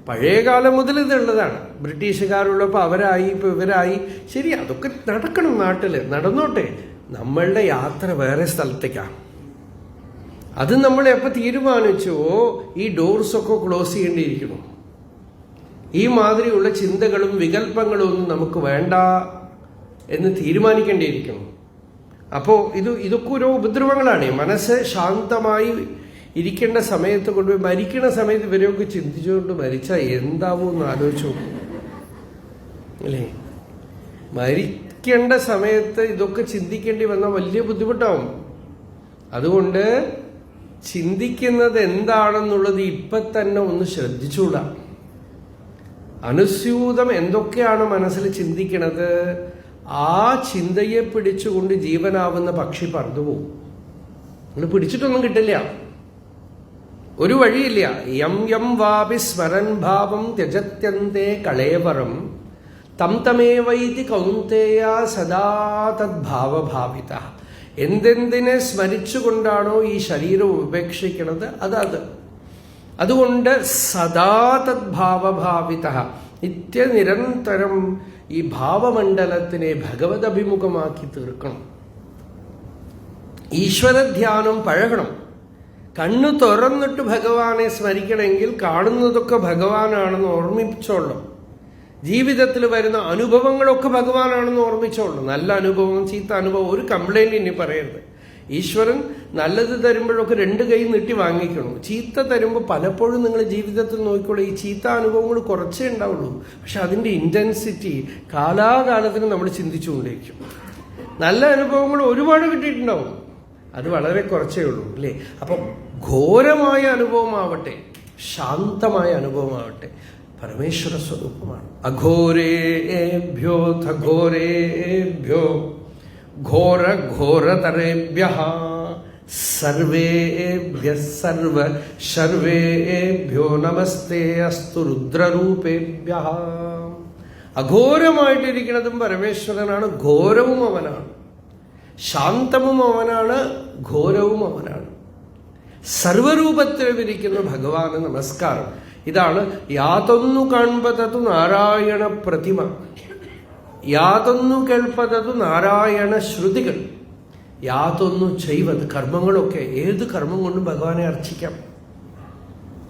Speaker 2: പഴയ കാലം മുതൽ ഇതുള്ളതാണ്. ബ്രിട്ടീഷുകാരുള്ളപ്പോൾ അവരായി, ഇപ്പൊ ഇവരായി. ശരി, അതൊക്കെ നടക്കണം, നാട്ടില് നടന്നോട്ടെ. നമ്മളുടെ യാത്ര വേറെ സ്ഥലത്തേക്കാണ്. അത് നമ്മൾ എപ്പോൾ തീരുമാനിച്ചുവോ ഈ ഡോർസൊക്കെ ക്ലോസ് ചെയ്യേണ്ടിയിരിക്കണം. ഈ മാതിരിയുള്ള ചിന്തകളും വികല്പങ്ങളും ഒന്നും നമുക്ക് വേണ്ട എന്ന് തീരുമാനിക്കേണ്ടിയിരിക്കണം. അപ്പോൾ ഇതൊക്കെ ഓരോ ഉപദ്രവങ്ങളാണ്. മനസ്സ് ശാന്തമായി ഇരിക്കേണ്ട സമയത്ത് കൊണ്ടുപോയി മരിക്കുന്ന സമയത്ത് ഇവരെയൊക്കെ ചിന്തിച്ചുകൊണ്ട് മരിച്ചാൽ എന്താവും എന്ന് ആലോചിച്ചു നോക്കും അല്ലേ. മരിക്കേണ്ട സമയത്ത് ഇതൊക്കെ ചിന്തിക്കേണ്ടി വന്നാൽ വലിയ ബുദ്ധിമുട്ടാവും. അതുകൊണ്ട് ചിന്തിക്കുന്നത് എന്താണെന്നുള്ളത് ഇപ്പൊ തന്നെ ഒന്ന് ശ്രദ്ധിച്ചുകൂടാ. അനുസ്യൂതം എന്തൊക്കെയാണ് മനസ്സിൽ ചിന്തിക്കണത്, ആ ചിന്തയെ പിടിച്ചുകൊണ്ട് ജീവനാവുന്ന പക്ഷി പറന്നുപോകും. നിങ്ങൾ പിടിച്ചിട്ടൊന്നും കിട്ടില്ല, ഒരു വഴിയില്ല. യം യം വാപി സ്മരൻ ഭാവം ത്യജത്യന്തേ കളേവരം തം തമേവൈതി കൗന്തേയ സദാ തദ്ഭാവഭാവിത. എന്തെന്തിനെ സ്മരിച്ചുകൊണ്ടാണോ ഈ ശരീരം ഉപേക്ഷിക്കുന്നത് അത് അതുകൊണ്ട് സദാ തദ്ഭാവഭാവിത, നിത്യനിരന്തരം ഈ ഭാവമണ്ഡലത്തിനെ ഭഗവത് അഭിമുഖമാക്കി തീർക്കണം. ഈശ്വരധ്യാനം പഴകണം. കണ്ണു തുറന്നിട്ട് ഭഗവാനെ സ്മരിക്കണമെങ്കിൽ കാണുന്നതൊക്കെ ഭഗവാനാണെന്ന് ഓർമ്മിച്ചോളണം. ജീവിതത്തിൽ വരുന്ന അനുഭവങ്ങളൊക്കെ ഭഗവാനാണെന്ന് ഓർമ്മിച്ചോളണം. നല്ല അനുഭവം, ചീത്ത അനുഭവം, ഒരു കംപ്ലൈന്റ് ഇനി പറയരുത്. ഈശ്വരൻ നല്ലത് തരുമ്പോഴൊക്കെ 2 കൈ നീട്ടി വാങ്ങിക്കണം. ചീത്ത തരുമ്പോൾ പലപ്പോഴും നിങ്ങൾ ജീവിതത്തിൽ നോക്കിക്കോളൂ, ഈ ചീത്ത അനുഭവങ്ങൾ കുറച്ചേ ഉണ്ടാവുള്ളൂ. പക്ഷെ അതിൻ്റെ ഇൻറ്റൻസിറ്റി കാലാകാലത്തിന് നമ്മൾ ചിന്തിച്ചുകൊണ്ടിരിക്കും. നല്ല അനുഭവങ്ങൾ ഒരുപാട് കിട്ടിയിട്ടുണ്ടാവും, അത് വളരെ കുറച്ചേ ഉള്ളൂ അല്ലേ? അപ്പം ഘോരമായ അനുഭവമാവട്ടെ, ശാന്തമായ അനുഭവമാവട്ടെ, പരമേശ്വര സ്വരൂപമാണ്. അഘോരേഭ്യോ ഘോരേഭ്യോ ഘോര ഘോരതരേഭ്യഃ സർവേഭ്യഃ സർവ ശർവേഭ്യോ നമസ്തേ അസ്തു രുദ്രരൂപേഭ്യഃ. അഘോരമായിട്ടിരിക്കുന്നതും പരമേശ്വരനാണ്, ഘോരവും അവനാണ്. ശാന്തവും അവനാണ്, ഘോരവും അവനാണ്. സർവരൂപത്തിലും ഇരിക്കുന്ന ഭഗവാന് നമസ്കാരം. ഇതാണ് യാതൊന്നു കാൺപതതു നാരായണ പ്രതിമ, യാതൊന്നു കേൾപ്പതതു നാരായണ ശ്രുതികൾ, യാതൊന്നു ചെയ്വത്. കർമ്മങ്ങളൊക്കെ ഏത് കർമ്മം കൊണ്ടും ഭഗവാനെ അർച്ചിക്കാം.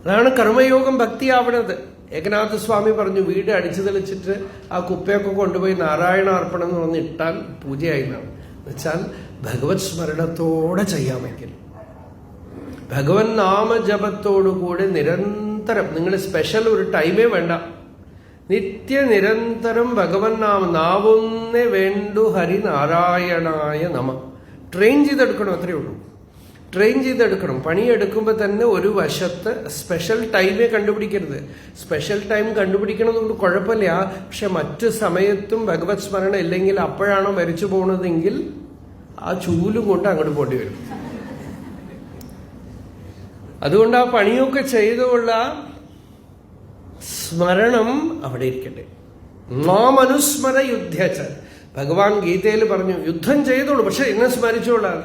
Speaker 2: അതാണ് കർമ്മയോഗം ഭക്തിയാവണത്. ഏകനാഥ സ്വാമി പറഞ്ഞു, വീട് അടിച്ചു തെളിച്ചിട്ട് ആ കുപ്പയൊക്കെ കൊണ്ടുപോയി നാരായണ അർപ്പണം എന്ന് പറഞ്ഞിട്ടാൽ പൂജയായിരുന്നാണ്. എന്നുവെച്ചാൽ ഭഗവത് സ്മരണത്തോടെ ചെയ്യാമെങ്കിൽ, ഭഗവൻ നാമജപത്തോടുകൂടി നിരന്തരം, നിങ്ങൾ സ്പെഷ്യൽ ഒരു ടൈമേ വേണ്ട, നിത്യനിരന്തരം ഭഗവൻ നാവൊന്നേ വേണ്ടു ഹരിനാരായണായ നമ. ട്രെയിൻ ചെയ്തെടുക്കണം, അത്രയേ ഉള്ളൂ. ട്രെയിൻ ചെയ്തെടുക്കണം. പണിയെടുക്കുമ്പോൾ തന്നെ ഒരു വശത്ത് സ്പെഷ്യൽ ടൈമേ കണ്ടുപിടിക്കരുത്. സ്പെഷ്യൽ ടൈം കണ്ടുപിടിക്കണമെന്നുകൊണ്ട് കുഴപ്പമില്ല. പക്ഷെ മറ്റു സമയത്തും ഭഗവത് സ്മരണ ഇല്ലെങ്കിൽ അപ്പോഴാണോ മരിച്ചു പോകുന്നതെങ്കിൽ ആ ചൂലും കൊണ്ട് അങ്ങോട്ട് പോണ്ടി വരും. അതുകൊണ്ട് ആ പണിയൊക്കെ ചെയ്തുള്ള സ്മരണം അവിടെ ഇരിക്കട്ടെ. മാമനുസ്മര യുദ്ധച്ച. ഭഗവാൻ ഗീതയിൽ പറഞ്ഞു, യുദ്ധം ചെയ്തോളൂ, പക്ഷെ എന്നെ സ്മരിച്ചോളാം.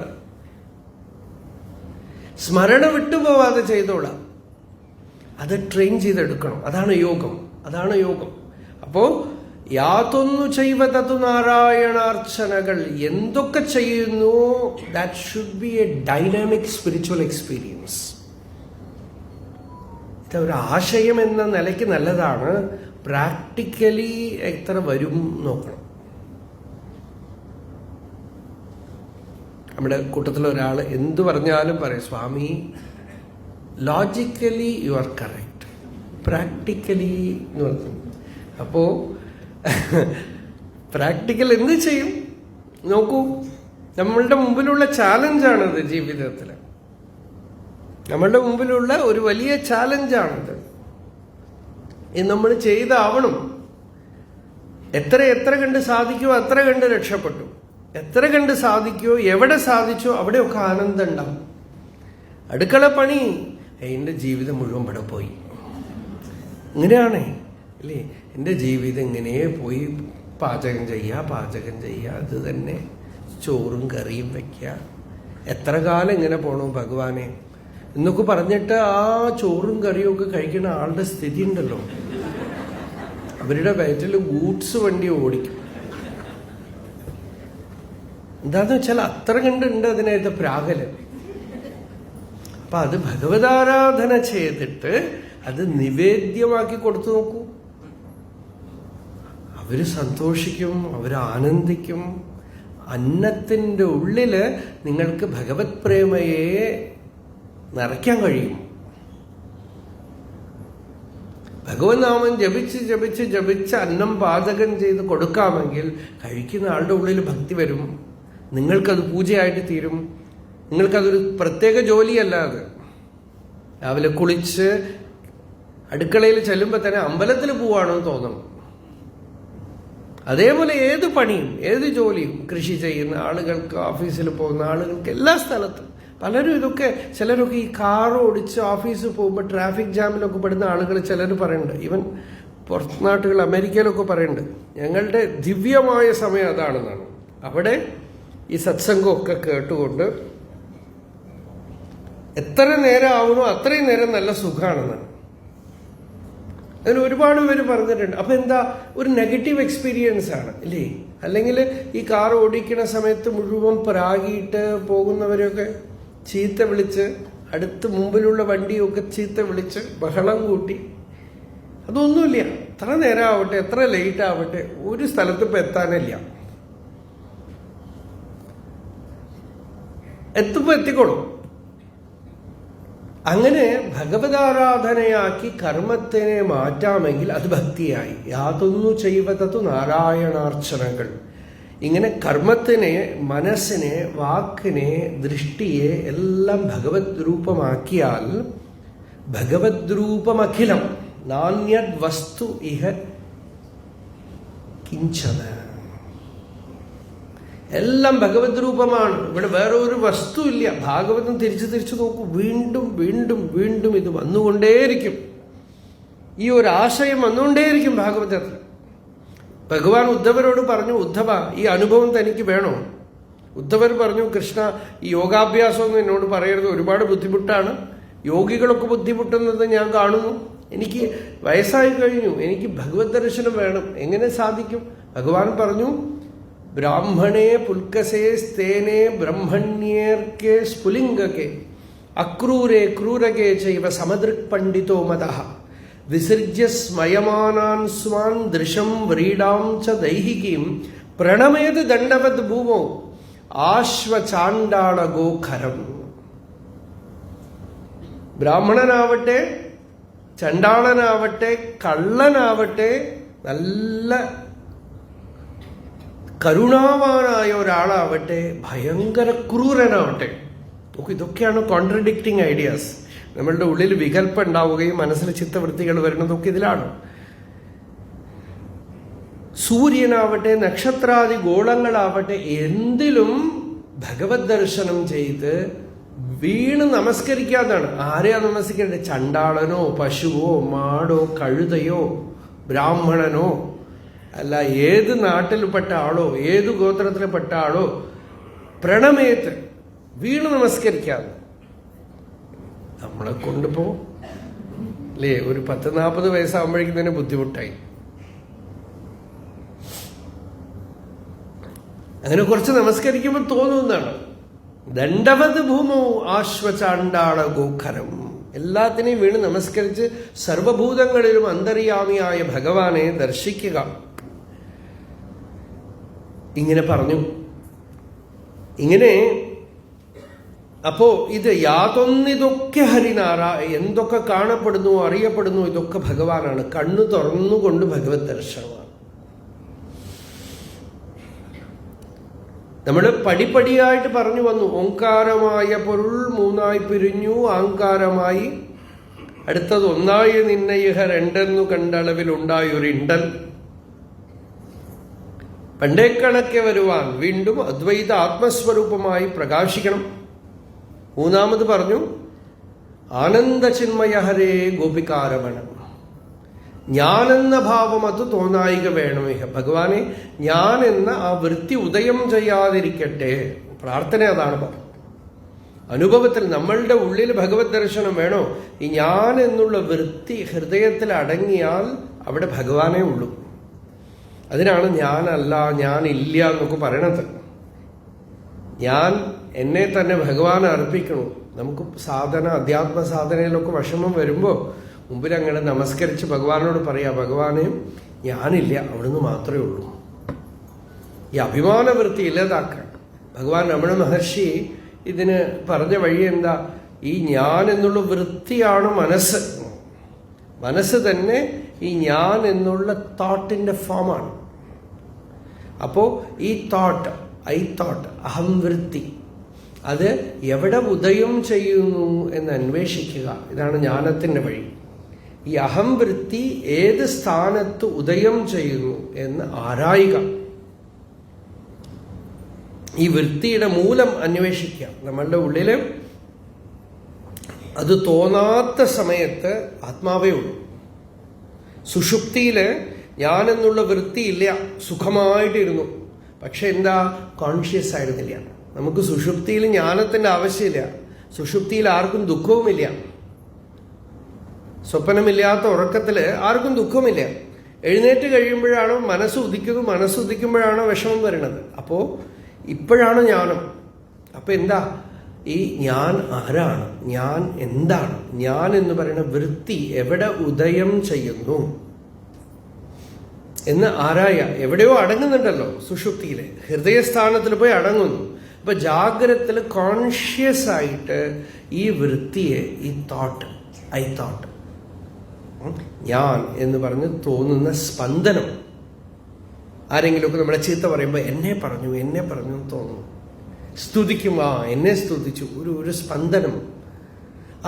Speaker 2: സ്മരണ വിട്ടുപോവാതെ ചെയ്തോളാം. അത് ട്രെയിൻ ചെയ്തെടുക്കണം. അതാണ് യോഗം, അതാണ് യോഗം. അപ്പോ യാതൊന്നു ചെയ്വതതു നാരായണാർച്ചനകൾ, എന്തൊക്കെ ചെയ്യുന്നു, that should be A dynamic spiritual experience. ഒരു ആശയം എന്ന നിലയ്ക്ക് നല്ലതാണ്. പ്രാക്ടിക്കലി എത്ര വരും നോക്കണം. നമ്മുടെ കൂട്ടത്തിൽ ഒരാൾ എന്തു പറഞ്ഞാലും പറയും, Swami logically you are correct, practically എന്ന് പറഞ്ഞു. അപ്പോ പ്രാക്ടിക്കൽ എന്ത് ചെയ്യും നോക്കൂ. നമ്മളുടെ മുമ്പിലുള്ള ചാലഞ്ചാണത്. ജീവിതത്തിൽ നമ്മളുടെ മുമ്പിലുള്ള ഒരു വലിയ ചാലഞ്ചാണത്. ഇത് നമ്മൾ ചെയ്താവണം. എത്ര കണ്ട് സാധിക്കുമോ അത്ര കണ്ട് രക്ഷപ്പെട്ടു. എത്ര കണ്ട് സാധിക്കുമോ, എവിടെ സാധിച്ചോ അവിടെയൊക്കെ ആനന്ദം ഉണ്ടാവും. അടുക്കള പണി, എൻ്റെ ജീവിതം മുഴുവൻ ഇവിടെ പോയി. ഇങ്ങനെയാണേ അല്ലേ? എൻ്റെ ജീവിതം ഇങ്ങനെ പോയി. പാചകം ചെയ്യുക, അത് തന്നെ ചോറും കറിയും വയ്ക്കുക. എത്ര കാലം ഇങ്ങനെ പോകണം ഭഗവാനെ എന്നൊക്കെ പറഞ്ഞിട്ട് ആ ചോറും കറിയും ഒക്കെ കഴിക്കുന്ന ആളുടെ സ്ഥിതി ഉണ്ടല്ലോ, അവരുടെ വയറ്റിൽ ഗൂഡ്സ് വണ്ടി ഓടിക്കും. എന്താന്ന് വെച്ചാൽ അത്ര കണ്ടുണ്ട് അതിനകത്ത് പ്രാഗല്. അപ്പൊ അത് ഭഗവതാരാധന ചെയ്തിട്ട് അത് നിവേദ്യമാക്കി കൊടുത്തു നോക്കൂ. അവര് സന്തോഷിക്കും, അവര് ആനന്ദിക്കും. അന്നത്തിൻ്റെ ഉള്ളില് നിങ്ങൾക്ക് ഭഗവത് പ്രേമയെ നിറയ്ക്കാൻ കഴിയും. ഭഗവത് നാമം ജപിച്ച് അന്നം പാചകം ചെയ്ത് കൊടുക്കാമെങ്കിൽ കഴിക്കുന്ന ആളുടെ ഉള്ളിൽ ഭക്തി വരും. നിങ്ങൾക്കത് പൂജയായിട്ട് തീരും. നിങ്ങൾക്കതൊരു പ്രത്യേക ജോലിയല്ല. അത് രാവിലെ കുളിച്ച് അടുക്കളയിൽ ചെല്ലുമ്പോൾ തന്നെ അമ്പലത്തിൽ പോവാണെന്ന് തോന്നണം. അതേപോലെ ഏത് പണിയും ഏത് ജോലിയും, കൃഷി ചെയ്യുന്ന ആളുകൾക്ക്, ഓഫീസിൽ പോകുന്ന ആളുകൾക്ക്, എല്ലാ സ്ഥലത്തും പലരും ഇതൊക്കെ, ചിലരൊക്കെ ഈ കാർ ഓടിച്ച് ഓഫീസിൽ പോകുമ്പോൾ ട്രാഫിക് ജാമിലൊക്കെ പെടുന്ന ആളുകൾ ചിലർ പറയുന്നുണ്ട്. ഈവൻ പുറത്ത് നാട്ടുകൾ, അമേരിക്കയിലൊക്കെ പറയുന്നുണ്ട്, ഞങ്ങളുടെ ദിവ്യമായ സമയം അതാണെന്നാണ്. അവിടെ ഈ സത്സംഗമൊക്കെ കേട്ടുകൊണ്ട് എത്ര നേരം ആവുന്നോ അത്രയും നേരം നല്ല സുഖമാണെന്നാണ്. അതിന് ഒരുപാട് പേര് പറഞ്ഞിട്ടുണ്ട്. അപ്പൊ എന്താ, ഒരു നെഗറ്റീവ് എക്സ്പീരിയൻസ് ആണ് അല്ലേ? അല്ലെങ്കിൽ ഈ കാർ ഓടിക്കുന്ന സമയത്ത് മുഴുവൻ പ്രാഗിയിട്ട് പോകുന്നവരെയൊക്കെ ചീത്ത വിളിച്ച്, അടുത്ത് മുമ്പിലുള്ള വണ്ടിയൊക്കെ ചീത്ത വിളിച്ച് ബഹളം കൂട്ടി, അതൊന്നുമില്ല. എത്ര നേരം ആവട്ടെ, എത്ര ലേറ്റ് ആവട്ടെ, ഒരു സ്ഥലത്ത് ഇപ്പൊ എത്താനില്ല. എത്തുമ്പോ എത്തിക്കോളും. അങ്ങനെ ഭഗവതാരാധനയാക്കി കർമ്മത്തിനെ മാറ്റാമെങ്കിൽ അത് ഭക്തിയായി. യാതൊന്നു ചെയ്വതതു നാരായണാർച്ചനകൾ. ഇങ്ങനെ കർമ്മത്തിനെ, മനസ്സിനെ, വാക്കിനെ, ദൃഷ്ടിയെ എല്ലാം ഭഗവത് രൂപമാക്കിയാൽ ഭഗവത് രൂപമഖിലം നാന്യത് വസ്തു ഇഹ കിഞ്ചന. എല്ലാം ഭഗവത് രൂപമാണ്. ഇവിടെ വേറെ ഒരു വസ്തു ഇല്ല. ഭാഗവതം തിരിച്ചു തിരിച്ചു നോക്കൂ, വീണ്ടും വീണ്ടും വീണ്ടും ഇത് വന്നുകൊണ്ടേയിരിക്കും. ഈ ഒരു ആശയം വന്നുകൊണ്ടേയിരിക്കും ഭാഗവതത്തിൽ. ഭഗവാൻ ഉദ്ധവരോട് പറഞ്ഞു, ഉദ്ധവ, ഈ അനുഭവം തനിക്ക് വേണോ? ഉദ്ധവർ പറഞ്ഞു, കൃഷ്ണ, ഈ യോഗാഭ്യാസം എന്നോട് പറയരുത്, ഒരുപാട് ബുദ്ധിമുട്ടാണ്. യോഗികളൊക്കെ ബുദ്ധിമുട്ടുന്നത് ഞാൻ കാണുന്നു. എനിക്ക് വയസ്സായി കഴിഞ്ഞു, എനിക്ക് ഭഗവത് ദർശനം വേണം. എങ്ങനെ സാധിക്കും? ഭഗവാൻ പറഞ്ഞു, ബ്രാഹ്മണേ പുൽക്കസേ സ്തേനേ ബ്രഹ്മണ്യേർക്കേ സ്ഫുലിംഗകേ അക്രൂരേ ക്രൂരകേ ചൈവ സമദൃക് പണ്ഡിതോ മതഃ വിസൃജ്യ സ്മയമാനാൻ സ്വാൻ ദൃശം വ്രീഡാം ച ദൈഹികീം പ്രണമേത് ദണ്ഡവത് ഭൂമോ ആശ്വചാണ്ടാള ഗോഖരം. ബ്രാഹ്മണനാവട്ടെ, ചണ്ടാളനാവട്ടെ, കള്ളനാവട്ടെ, നല്ല കരുണാവാനായ ഒരാളാവട്ടെ, ഭയങ്കര ക്രൂരനാവട്ടെ, ഇതൊക്കെയാണ് കോൺട്രഡിക്റ്റിംഗ് ഐഡിയാസ്. നമ്മളുടെ ഉള്ളിൽ വികല്പം ഉണ്ടാവുകയും മനസ്സിൽ ചിത്തവൃത്തികൾ വരുന്നതൊക്കെ ഇതിലാണ്. സൂര്യനാവട്ടെ, നക്ഷത്രാദി ഗോളങ്ങളാവട്ടെ, എന്തിലും ഭഗവത് ദർശനം ചെയ്ത് വീണ് നമസ്കരിക്കാതാണ്. ആരെയാ നമസ്കരിക്കേണ്ടത്? ചണ്ടാളനോ, പശുവോ, മാടോ, കഴുതയോ, ബ്രാഹ്മണനോ, അല്ല ഏത് നാട്ടിൽപ്പെട്ട ആളോ, ഏത് ഗോത്രത്തിൽപ്പെട്ട ആളോ, പ്രണമേത്ത് വീണ് നമസ്കരിക്കാതെ. നമ്മളെ കൊണ്ടുപോ അല്ലേ, ഒരു 10-40 വയസ്സാകുമ്പോഴേക്കും തന്നെ ബുദ്ധിമുട്ടായി. അങ്ങനെ കുറച്ച് നമസ്കരിക്കുമ്പോൾ തോന്നുന്നതാണ്, ദണ്ഡവത് ഭൂമോ ആശ്വചാണ്ടാള ഗോഖരം. എല്ലാത്തിനെയും വീണ് നമസ്കരിച്ച് സർവഭൂതങ്ങളിലും അന്തര്യാമിയായ ഭഗവാനെ ദർശിക്കുക. ഇങ്ങനെ പറഞ്ഞു. ഇങ്ങനെ അപ്പോ ഇത് യാതൊന്നിതൊക്കെ എന്തൊക്കെ കാണപ്പെടുന്നു, അറിയപ്പെടുന്നു, ഇതൊക്കെ ഭഗവാനാണ്. കണ്ണു തുറന്നുകൊണ്ട് ഭഗവത് ദർശനമാണ്. നമ്മൾ പടിപ്പടിയായിട്ട് പറഞ്ഞു വന്നു. ഓങ്കാരമായ പൊരുൾ മൂന്നായി പിരിഞ്ഞു, ആങ്കാരമായി അടുത്തത് ഒന്നായി നിന്നയിഹ രണ്ടെന്നു കണ്ടളവിൽ ഉണ്ടായൊരിണ്ടൽ പണ്ടേ കണക്കെ വരുവാൻ വീണ്ടും അദ്വൈത ആത്മസ്വരൂപമായി പ്രകാശിക്കണം. മൂന്നാമത് പറഞ്ഞു ആനന്ദചിന്മയ ഹരേ ഗോപികാരമണം. ഞാനെന്ന ഭാവം അത് തോന്നായിക വേണമേഹ. ഭഗവാനെ, ഞാൻ എന്ന ആ വൃത്തി ഉദയം ചെയ്യാതിരിക്കട്ടെ. പ്രാർത്ഥന അതാണ് പറഞ്ഞത്. അനുഭവത്തിൽ നമ്മളുടെ ഉള്ളിൽ ഭഗവത് ദർശനം വേണോ? ഈ ഞാൻ എന്നുള്ള വൃത്തി ഹൃദയത്തിൽ അടങ്ങിയാൽ അവിടെ ഭഗവാനേ ഉള്ളൂ. അതിനാണ് ഞാനല്ല, ഞാനില്ല എന്നൊക്കെ പറയണത്. ഞാൻ എന്നെ തന്നെ ഭഗവാനെ അർപ്പിക്കണു. നമുക്ക് സാധന, അധ്യാത്മ സാധനയിലൊക്കെ വിഷമം വരുമ്പോൾ മുമ്പിൽ അങ്ങനെ നമസ്കരിച്ച് ഭഗവാനോട് പറയാ, ഭഗവാനെ ഞാനില്ല, അവിടുന്ന് മാത്രമേ ഉള്ളൂ. ഈ അഭിമാനവൃത്തി ഇല്ലാതാക്കാൻ ഭഗവാൻ രമണ മഹർഷി ഇതിന് പറഞ്ഞ വഴി എന്താ? ഈ ഞാൻ എന്നുള്ള വൃത്തിയാണ് മനസ്സ്. മനസ്സ് തന്നെ ഈ ഞാൻ എന്നുള്ള തോട്ടിന്റെ ഫോമാണ്. അപ്പോ ഈ തോട്ട്, അഹം വൃത്തി, അത് എവിടെ ഉദയം ചെയ്യുന്നു എന്ന് അന്വേഷിക്കുക. ഇതാണ് ജ്ഞാനത്തിന്റെ വഴി. ഈ അഹം വൃത്തി ഏത് സ്ഥാനത്ത് ഉദയം ചെയ്യുന്നു എന്ന് ആരായുക. ഈ വൃത്തിയുടെ മൂലം അന്വേഷിക്കുക. നമ്മളുടെ ഉള്ളില് അത് തോന്നാത്ത സമയത്ത് ആത്മാവേ ഉള്ളൂ. സുഷുപ്തിയില് ഞാനെന്നുള്ള വൃത്തിയില്ല, സുഖമായിട്ടിരുന്നു. പക്ഷെ എന്താ? കോൺഷ്യസ് ആയിരുന്നില്ല. നമുക്ക് സുഷുപ്തിയിൽ ജ്ഞാനത്തിന്റെ ആവശ്യമില്ല. സുഷുപ്തിയിൽ ആർക്കും ദുഃഖവുമില്ല. സ്വപ്നമില്ലാത്ത ഉറക്കത്തിൽ ആർക്കും ദുഃഖമില്ല. എഴുന്നേറ്റ് കഴിയുമ്പോഴാണ് മനസ്സുദിക്കുമ്പോഴാണ് വിഷമം വരുന്നത്. അപ്പോൾ ഇപ്പോഴാണ് ജ്ഞാനം. അപ്പം എന്താ ഈ ഞാൻ ആരാണ്, ഞാൻ എന്താണ്, ഞാൻ എന്ന് പറയുന്ന വൃത്തി എവിടെ ഉദയം ചെയ്യുന്നു എന്ന് എവിടെയോ അടങ്ങുന്നുണ്ടല്ലോ. സുഷുപ്തിയിലെ ഹൃദയസ്ഥാനത്തിൽ പോയി അടങ്ങുന്നു. അപ്പൊ ജാഗ്രതത്തിൽ കോൺഷ്യസ് ആയിട്ട് ഈ വൃത്തിയെ, ഈ തോട്ട്, ഞാൻ എന്ന് പറഞ്ഞ് തോന്നുന്ന സ്പന്ദനം, ആരെങ്കിലുമൊക്കെ നമ്മളെ ചീത്ത പറയുമ്പോൾ എന്നെ പറഞ്ഞു എന്ന് തോന്നുന്നു, സ്തുതിക്കും എന്നെ സ്തുതിച്ചു, ഒരു സ്പന്ദനം.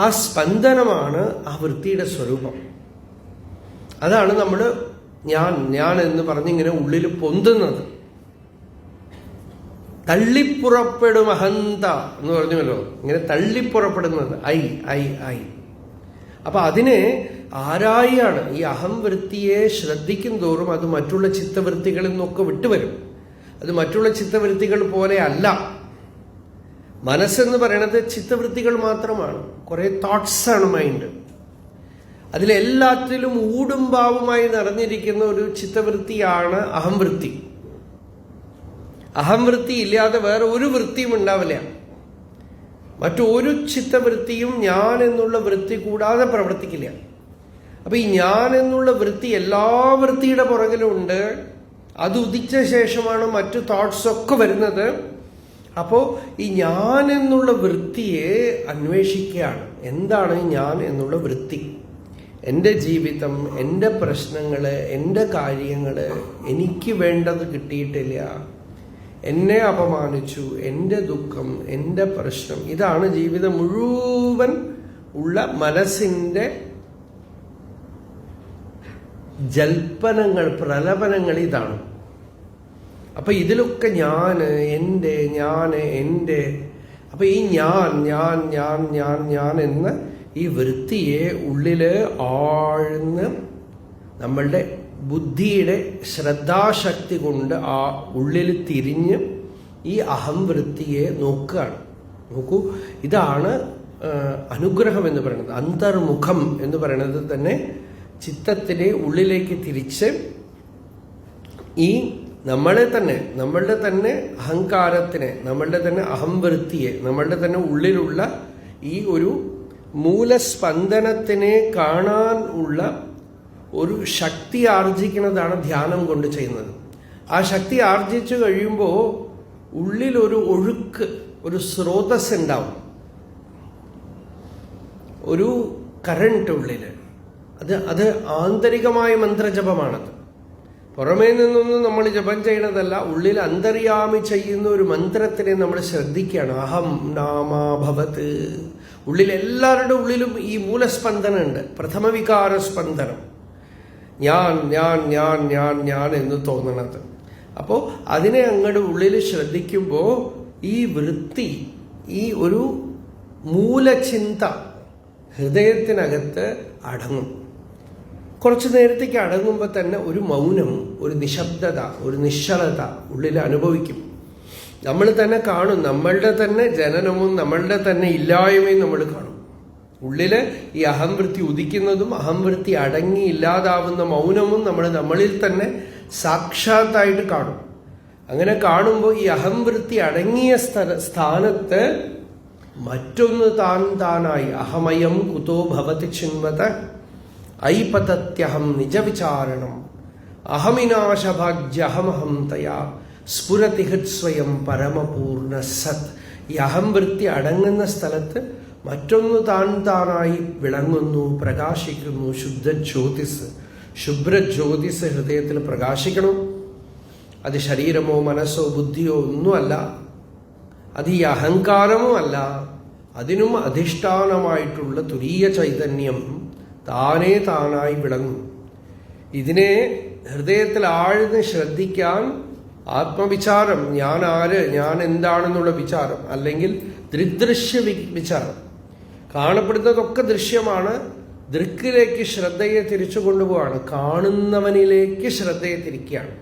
Speaker 2: ആ സ്പന്ദനമാണ് ആ വൃത്തിയുടെ സ്വരൂപം. അതാണ് നമ്മൾ ഞാൻ എന്ന് പറഞ്ഞിങ്ങനെ ഉള്ളിൽ പൊന്തുന്നത്. തള്ളിപ്പുറപ്പെടും അഹന്ത എന്ന് പറഞ്ഞുവല്ലോ, ഇങ്ങനെ തള്ളിപ്പുറപ്പെടുന്നത് ഐ. അപ്പൊ അതിനെ ആരായാണ് ഈ അഹംവൃത്തിയെ ശ്രദ്ധിക്കും തോറും അത് മറ്റുള്ള ചിത്തവൃത്തികളിൽ നിന്നൊക്കെ വിട്ടുവരും. അത് മറ്റുള്ള ചിത്തവൃത്തികൾ പോലെ അല്ല. മനസ്സെന്ന് പറയണത് ചിത്തവൃത്തികൾ മാത്രമാണ്. കുറെ തോട്ട്സാണ് മൈൻഡ്. അതിലെല്ലാത്തിലും ഊടും പാവുമായി നിറഞ്ഞിരിക്കുന്ന ഒരു ചിത്തവൃത്തിയാണ് അഹംവൃത്തി. അഹംവൃത്തി ഇല്ലാതെ വേറെ ഒരു വൃത്തിയും ഉണ്ടാവില്ല. മറ്റൊരു ചിത്തവൃത്തിയും ഞാൻ എന്നുള്ള വൃത്തി കൂടാതെ പ്രവർത്തിക്കില്ല. അപ്പൊ ഈ ഞാൻ എന്നുള്ള വൃത്തി എല്ലാ വൃത്തിയുടെ പുറകിലുണ്ട്. അത് ഉദിച്ച ശേഷമാണ് മറ്റു തോട്ട്സ് ഒക്കെ വരുന്നത്. അപ്പോ ഈ ഞാൻ എന്നുള്ള വൃത്തിയെ അന്വേഷിക്കുകയാണ്. എന്താണ് ഞാൻ എന്നുള്ള വൃത്തി? എൻ്റെ ജീവിതം, എൻ്റെ പ്രശ്നങ്ങള്, എൻ്റെ കാര്യങ്ങള്, എനിക്ക് വേണ്ടത് കിട്ടിയിട്ടില്ല, എന്നെ അപമാനിച്ചു, എൻ്റെ ദുഃഖം, എൻ്റെ പ്രശ്നം, ഇതാണ് ജീവിതം മുഴുവൻ ഉള്ള മനസ്സിൻ്റെ ജൽപ്പനങ്ങൾ, പ്രലപനങ്ങൾ ഇതാണ്. അപ്പൊ ഇതിലൊക്കെ ഞാന്, എൻ്റെ. അപ്പൊ ഈ ഞാൻ എന്ന ഈ വൃത്തിയെ ഉള്ളില് ആഴ്ന്ന് നമ്മളുടെ ബുദ്ധിയുടെ ശ്രദ്ധാശക്തി കൊണ്ട് ആ ഉള്ളിൽ തിരിഞ്ഞ് ഈ അഹംവൃത്തിയെ നോക്കുകയാണ്. നോക്കൂ, ഇതാണ് അനുഗ്രഹം എന്ന് പറയുന്നത്. അന്തർമുഖം എന്ന് പറയുന്നത് തന്നെ ചിത്തത്തിനെ ഉള്ളിലേക്ക് തിരിച്ച് ഈ നമ്മളുടെ തന്നെ അഹങ്കാരത്തിനെ, നമ്മളുടെ തന്നെ അഹംവൃത്തിയെ, നമ്മളുടെ തന്നെ ഉള്ളിലുള്ള ഈ ഒരു മൂലസ്പന്ദനത്തിനെ കാണാൻ ഉള്ള ഒരു ശക്തി ആർജിക്കുന്നതാണ് ധ്യാനം കൊണ്ട് ചെയ്യുന്നത്. ആ ശക്തി ആർജിച്ചു കഴിയുമ്പോൾ ഉള്ളിലൊരു ഒഴുക്ക്, ഒരു സ്രോതസ് ഉണ്ടാവും, ഒരു കറണ്ട് ഉള്ളില്. അത് ആന്തരികമായ മന്ത്രജപമാണത്. പുറമേ നിന്നൊന്നും നമ്മൾ ജപം ചെയ്യണതല്ല. ഉള്ളിൽ അന്തര്യാമി ചെയ്യുന്ന ഒരു മന്ത്രത്തിനെ നമ്മൾ ശ്രദ്ധിക്കുകയാണ്. അഹം നാമാഭവത്. ഉള്ളിൽ എല്ലാവരുടെ ഉള്ളിലും ഈ മൂലസ്പന്ദനം ഉണ്ട്, പ്രഥമവികാര സ്പന്ദനം. ഞാൻ എന്ന് തോന്നണത്. അപ്പോൾ അതിനെ അങ്ങോട്ട് ഉള്ളിൽ ശ്രദ്ധിക്കുമ്പോൾ ഈ വൃത്തി, ഈ ഒരു മൂലചിന്ത ഹൃദയത്തിനകത്ത് അടങ്ങും. കുറച്ചു നേരത്തേക്ക് അടങ്ങുമ്പോൾ തന്നെ ഒരു മൗനം, ഒരു നിശബ്ദത, ഒരു നിശ്ചലത ഉള്ളിൽ അനുഭവിക്കും. നമ്മൾ തന്നെ കാണും, നമ്മളുടെ തന്നെ ജനനവും നമ്മളുടെ തന്നെ ഇല്ലായ്മയും നമ്മൾ കാണും. ഉള്ളില് ഈ അഹംവൃത്തി ഉദിക്കുന്നതും അഹംവൃത്തി അടങ്ങി ഇല്ലാതാവുന്ന മൗനവും നമ്മളിൽ തന്നെ സാക്ഷാത്തായിട്ട് കാണും. അങ്ങനെ കാണുമ്പോൾ ഈ അഹംവൃത്തി അടങ്ങിയ സ്ഥാനത്ത് മറ്റൊന്ന് താനായി അഹമയം കുതോ ഭവതി ചിന്മത ഐപതത്യഹം നിജവിചാരണം അഹമിനാശഭാഗ്യഹമഹം തയാ സ്ഫുരതി ഹൃത്സ്വയം പരമപൂർണ സത്. ഈ അഹംവൃത്തി അടങ്ങുന്ന സ്ഥലത്ത് മറ്റൊന്ന് താനായി വിളങ്ങുന്നു, പ്രകാശിക്കുന്നു. ശുഭ്രജ്യോതിസ് ഹൃദയത്തിൽ പ്രകാശിക്കണം. അത് ശരീരമോ മനസ്സോ ബുദ്ധിയോ ഒന്നുമല്ല, അത് ഈ അഹങ്കാരമോ അല്ല. അതിനും അധിഷ്ഠാനമായിട്ടുള്ള തുരീയ ചൈതന്യം താനായി വിളങ്ങും. ഇതിനെ ഹൃദയത്തിൽ ആഴ്ന്ന് ശ്രദ്ധിക്കാൻ ആത്മവിചാരം, ഞാൻ ആര്, ഞാൻ എന്താണെന്നുള്ള വിചാരം, അല്ലെങ്കിൽ ദൃഗ്ദൃശ്യ വിചാരം. കാണപ്പെടുന്നതൊക്കെ ദൃശ്യമാണ്. ദൃക്കിലേക്ക് ശ്രദ്ധയെ തിരിച്ചു കൊണ്ടുപോവാണ്, കാണുന്നവനിലേക്ക് ശ്രദ്ധയെ തിരിക്കുകയാണ്.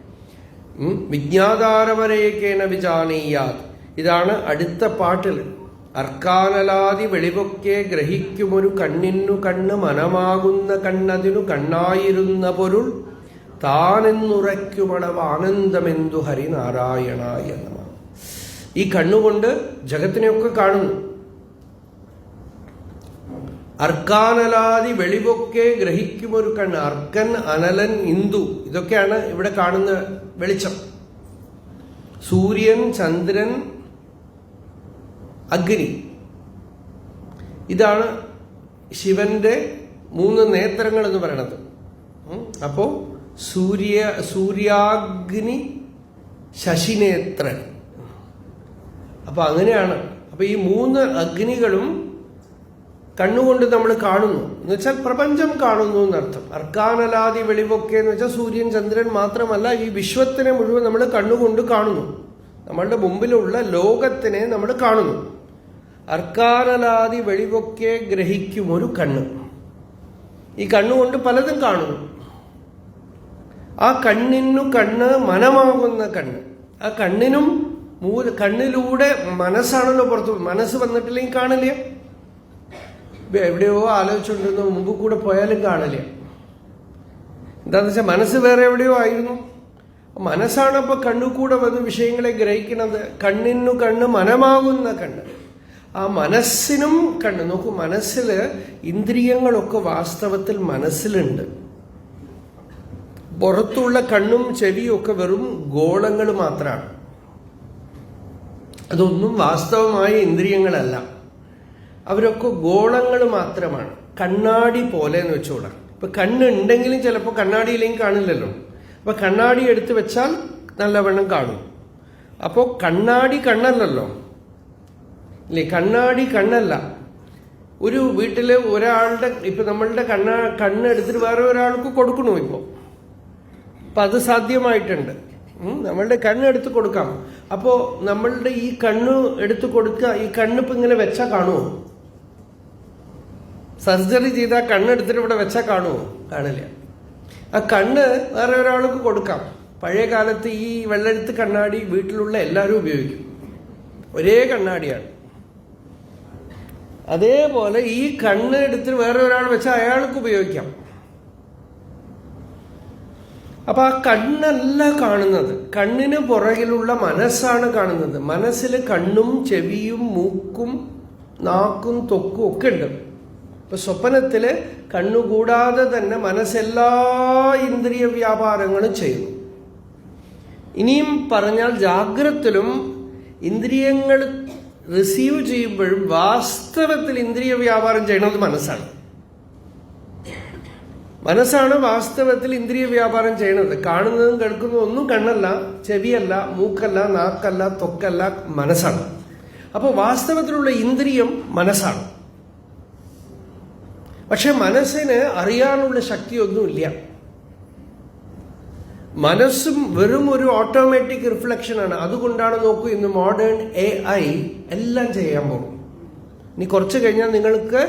Speaker 2: വിജ്ഞാതാരവരേക്കേന വിജാനീയാത്. ഇതാണ് അടുത്ത പാട്ടിൽ അർക്കാനലാതി വെളിവൊക്കെ ഗ്രഹിക്കുമൊരു കണ്ണിനു കണ്ണ് മനമാകുന്ന കണ്ണതിനു കണ്ണായിരുന്ന പൊരുൾ താനെന്നുറയ്ക്കുമളവ് ആനന്ദമെന്തു ഹരിനാരായണായ നമഃ. ഈ കണ്ണുകൊണ്ട് ജഗത്തിനെയൊക്കെ കാണുന്നു. അർക്കാനലാതി വെളിവൊക്കെ ഗ്രഹിക്കുമൊരു കണ്ണ്. അർക്കൻ, അനലൻ, ഇന്ദു ഇതൊക്കെയാണ് ഇവിടെ കാണുന്ന വെളിച്ചം. സൂര്യൻ, ചന്ദ്രൻ, അഗ്നി, ഇതാണ് ശിവന്റെ 3 നേത്രങ്ങൾ എന്ന് പറയണത്. അപ്പോ സൂര്യാഗ്നി ശശിനേത്രൻ. അപ്പൊ അങ്ങനെയാണ്. അപ്പൊ ഈ 3 അഗ്നികളും കണ്ണുകൊണ്ട് നമ്മൾ കാണുന്നു എന്ന് വെച്ചാൽ പ്രപഞ്ചം കാണുന്നു എന്നർത്ഥം. അർക്കാനലാതി വെളിവൊക്കെ എന്ന് വെച്ചാൽ സൂര്യൻ, ചന്ദ്രൻ മാത്രമല്ല, ഈ വിശ്വത്തിനെ മുഴുവൻ നമ്മൾ കണ്ണുകൊണ്ട് കാണുന്നു. നമ്മളുടെ മുമ്പിലുള്ള ലോകത്തിനെ നമ്മൾ കാണുന്നു. അർക്കാനലാതി വെളിവൊക്കെ ഗ്രഹിക്കും ഒരു കണ്ണ്. ഈ കണ്ണുകൊണ്ട് പലതും കാണുന്നു. ആ കണ്ണിനു കണ്ണ് മനമാകുന്ന കണ്ണ്. ആ കണ്ണിനും കണ്ണിലൂടെ മനസ്സാണല്ലോ പുറത്തു. മനസ്സ് വന്നിട്ടില്ലെങ്കിൽ കാണില്ല. എവിടെയോ ആലോചിച്ചുകൊണ്ടിരുന്ന മുമ്പ് കൂടെ പോയാലും കാണില്ല. എന്താന്ന് വെച്ചാൽ മനസ്സ് വേറെ എവിടെയോ ആയിരുന്നു. മനസ്സാണ് അപ്പൊ കണ്ണു കൂടെ വന്ന് വിഷയങ്ങളെ ഗ്രഹിക്കുന്നത്. കണ്ണിനു കണ്ണ് മനമാകുന്ന കണ്ണ്. ആ മനസ്സിനും കണ്ണ്. നോക്കൂ, മനസ്സില് ഇന്ദ്രിയങ്ങളൊക്കെ വാസ്തവത്തിൽ മനസ്സിലുണ്ട്. പുറത്തുള്ള കണ്ണും ചെവിയും ഒക്കെ വെറും ഗോളങ്ങൾ മാത്രമാണ്. അതൊന്നും വാസ്തവമായ ഇന്ദ്രിയങ്ങളല്ല. അവരൊക്കെ ഗോളങ്ങൾ മാത്രമാണ്. കണ്ണാടി പോലെ എന്ന് വെച്ചോളാം. ഇപ്പൊ കണ്ണുണ്ടെങ്കിലും ചിലപ്പോൾ കണ്ണാടിയില്ലെങ്കിൽ കാണില്ലല്ലോ. അപ്പൊ കണ്ണാടി എടുത്ത് വെച്ചാൽ നല്ലവണ്ണം കാണും. അപ്പോ കണ്ണാടി കണ്ണല്ലല്ലോ, ഇല്ലേ? കണ്ണാടി കണ്ണല്ല. ഒരു വീട്ടില് ഒരാളുടെ ഇപ്പൊ നമ്മളുടെ കണ്ണെടുത്തിട്ട് വേറെ ഒരാൾക്ക് കൊടുക്കണു ഇപ്പോ. അപ്പൊ അത് സാധ്യമായിട്ടുണ്ട്. നമ്മളുടെ കണ്ണെടുത്ത് കൊടുക്കാം. അപ്പോ നമ്മളുടെ ഈ കണ്ണ് എടുത്ത് കൊടുക്കുക. ഈ കണ്ണിപ്പോ ഇങ്ങനെ വെച്ചാൽ കാണുമോ? സർജറി ചെയ്താൽ കണ്ണെടുത്തിട്ട് ഇവിടെ വെച്ചാൽ കാണുമോ? കാണില്ല. ആ കണ്ണ് വേറെ ഒരാൾക്ക് കൊടുക്കാം. പഴയ കാലത്ത് ഈ വെള്ളെഴുത്ത് കണ്ണാടി വീട്ടിലുള്ള എല്ലാവരും ഉപയോഗിക്കും. ഒരേ കണ്ണാടിയാണ്. അതേപോലെ ഈ കണ്ണ് എടുത്തിട്ട് വേറെ ഒരാൾ വെച്ചാൽ അയാൾക്ക് ഉപയോഗിക്കാം. അപ്പൊ ആ കണ്ണല്ല കാണുന്നത്, കണ്ണിന് പുറകിലുള്ള മനസ്സാണ് കാണുന്നത്. മനസ്സിൽ കണ്ണും ചെവിയും മൂക്കും നാക്കും തൊക്കും ഒക്കെ ഉണ്ട്. ഇപ്പൊ സ്വപ്നത്തില് കണ്ണുകൂടാതെ തന്നെ മനസ്സെല്ലാ ഇന്ദ്രിയ വ്യാപാരങ്ങളും ചെയ്യുന്നു. ഇനിയും പറഞ്ഞാൽ ജാഗ്രത്തിലും ഇന്ദ്രിയങ്ങൾ റിസീവ് ചെയ്യുമ്പോഴും വാസ്തവത്തിൽ ഇന്ദ്രിയ വ്യാപാരം ചെയ്യുന്നത് മനസ്സാണ്. മനസ്സാണ് വാസ്തവത്തിൽ ഇന്ദ്രിയ വ്യാപാരം ചെയ്യണത്. കാണുന്നതും കേൾക്കുന്നതും ഒന്നും കണ്ണല്ല, ചെവിയല്ല, മൂക്കല്ല, നാക്കല്ല, ത്വക്കല്ല, മനസ്സാണ്. അപ്പൊ വാസ്തവത്തിലുള്ള ഇന്ദ്രിയം മനസ്സാണ്. പക്ഷെ മനസ്സിന് അറിയാനുള്ള ശക്തിയൊന്നുമില്ല. മനസ്സും വെറും ഒരു ഓട്ടോമാറ്റിക് റിഫ്ലക്ഷനാണ്. അതുകൊണ്ടാണ് നോക്കൂ, ഇന്ന് മോഡേൺ AI എല്ലാം ചെയ്യാൻ പോകും. ഇനി കുറച്ച് കഴിഞ്ഞാൽ നിങ്ങൾക്ക്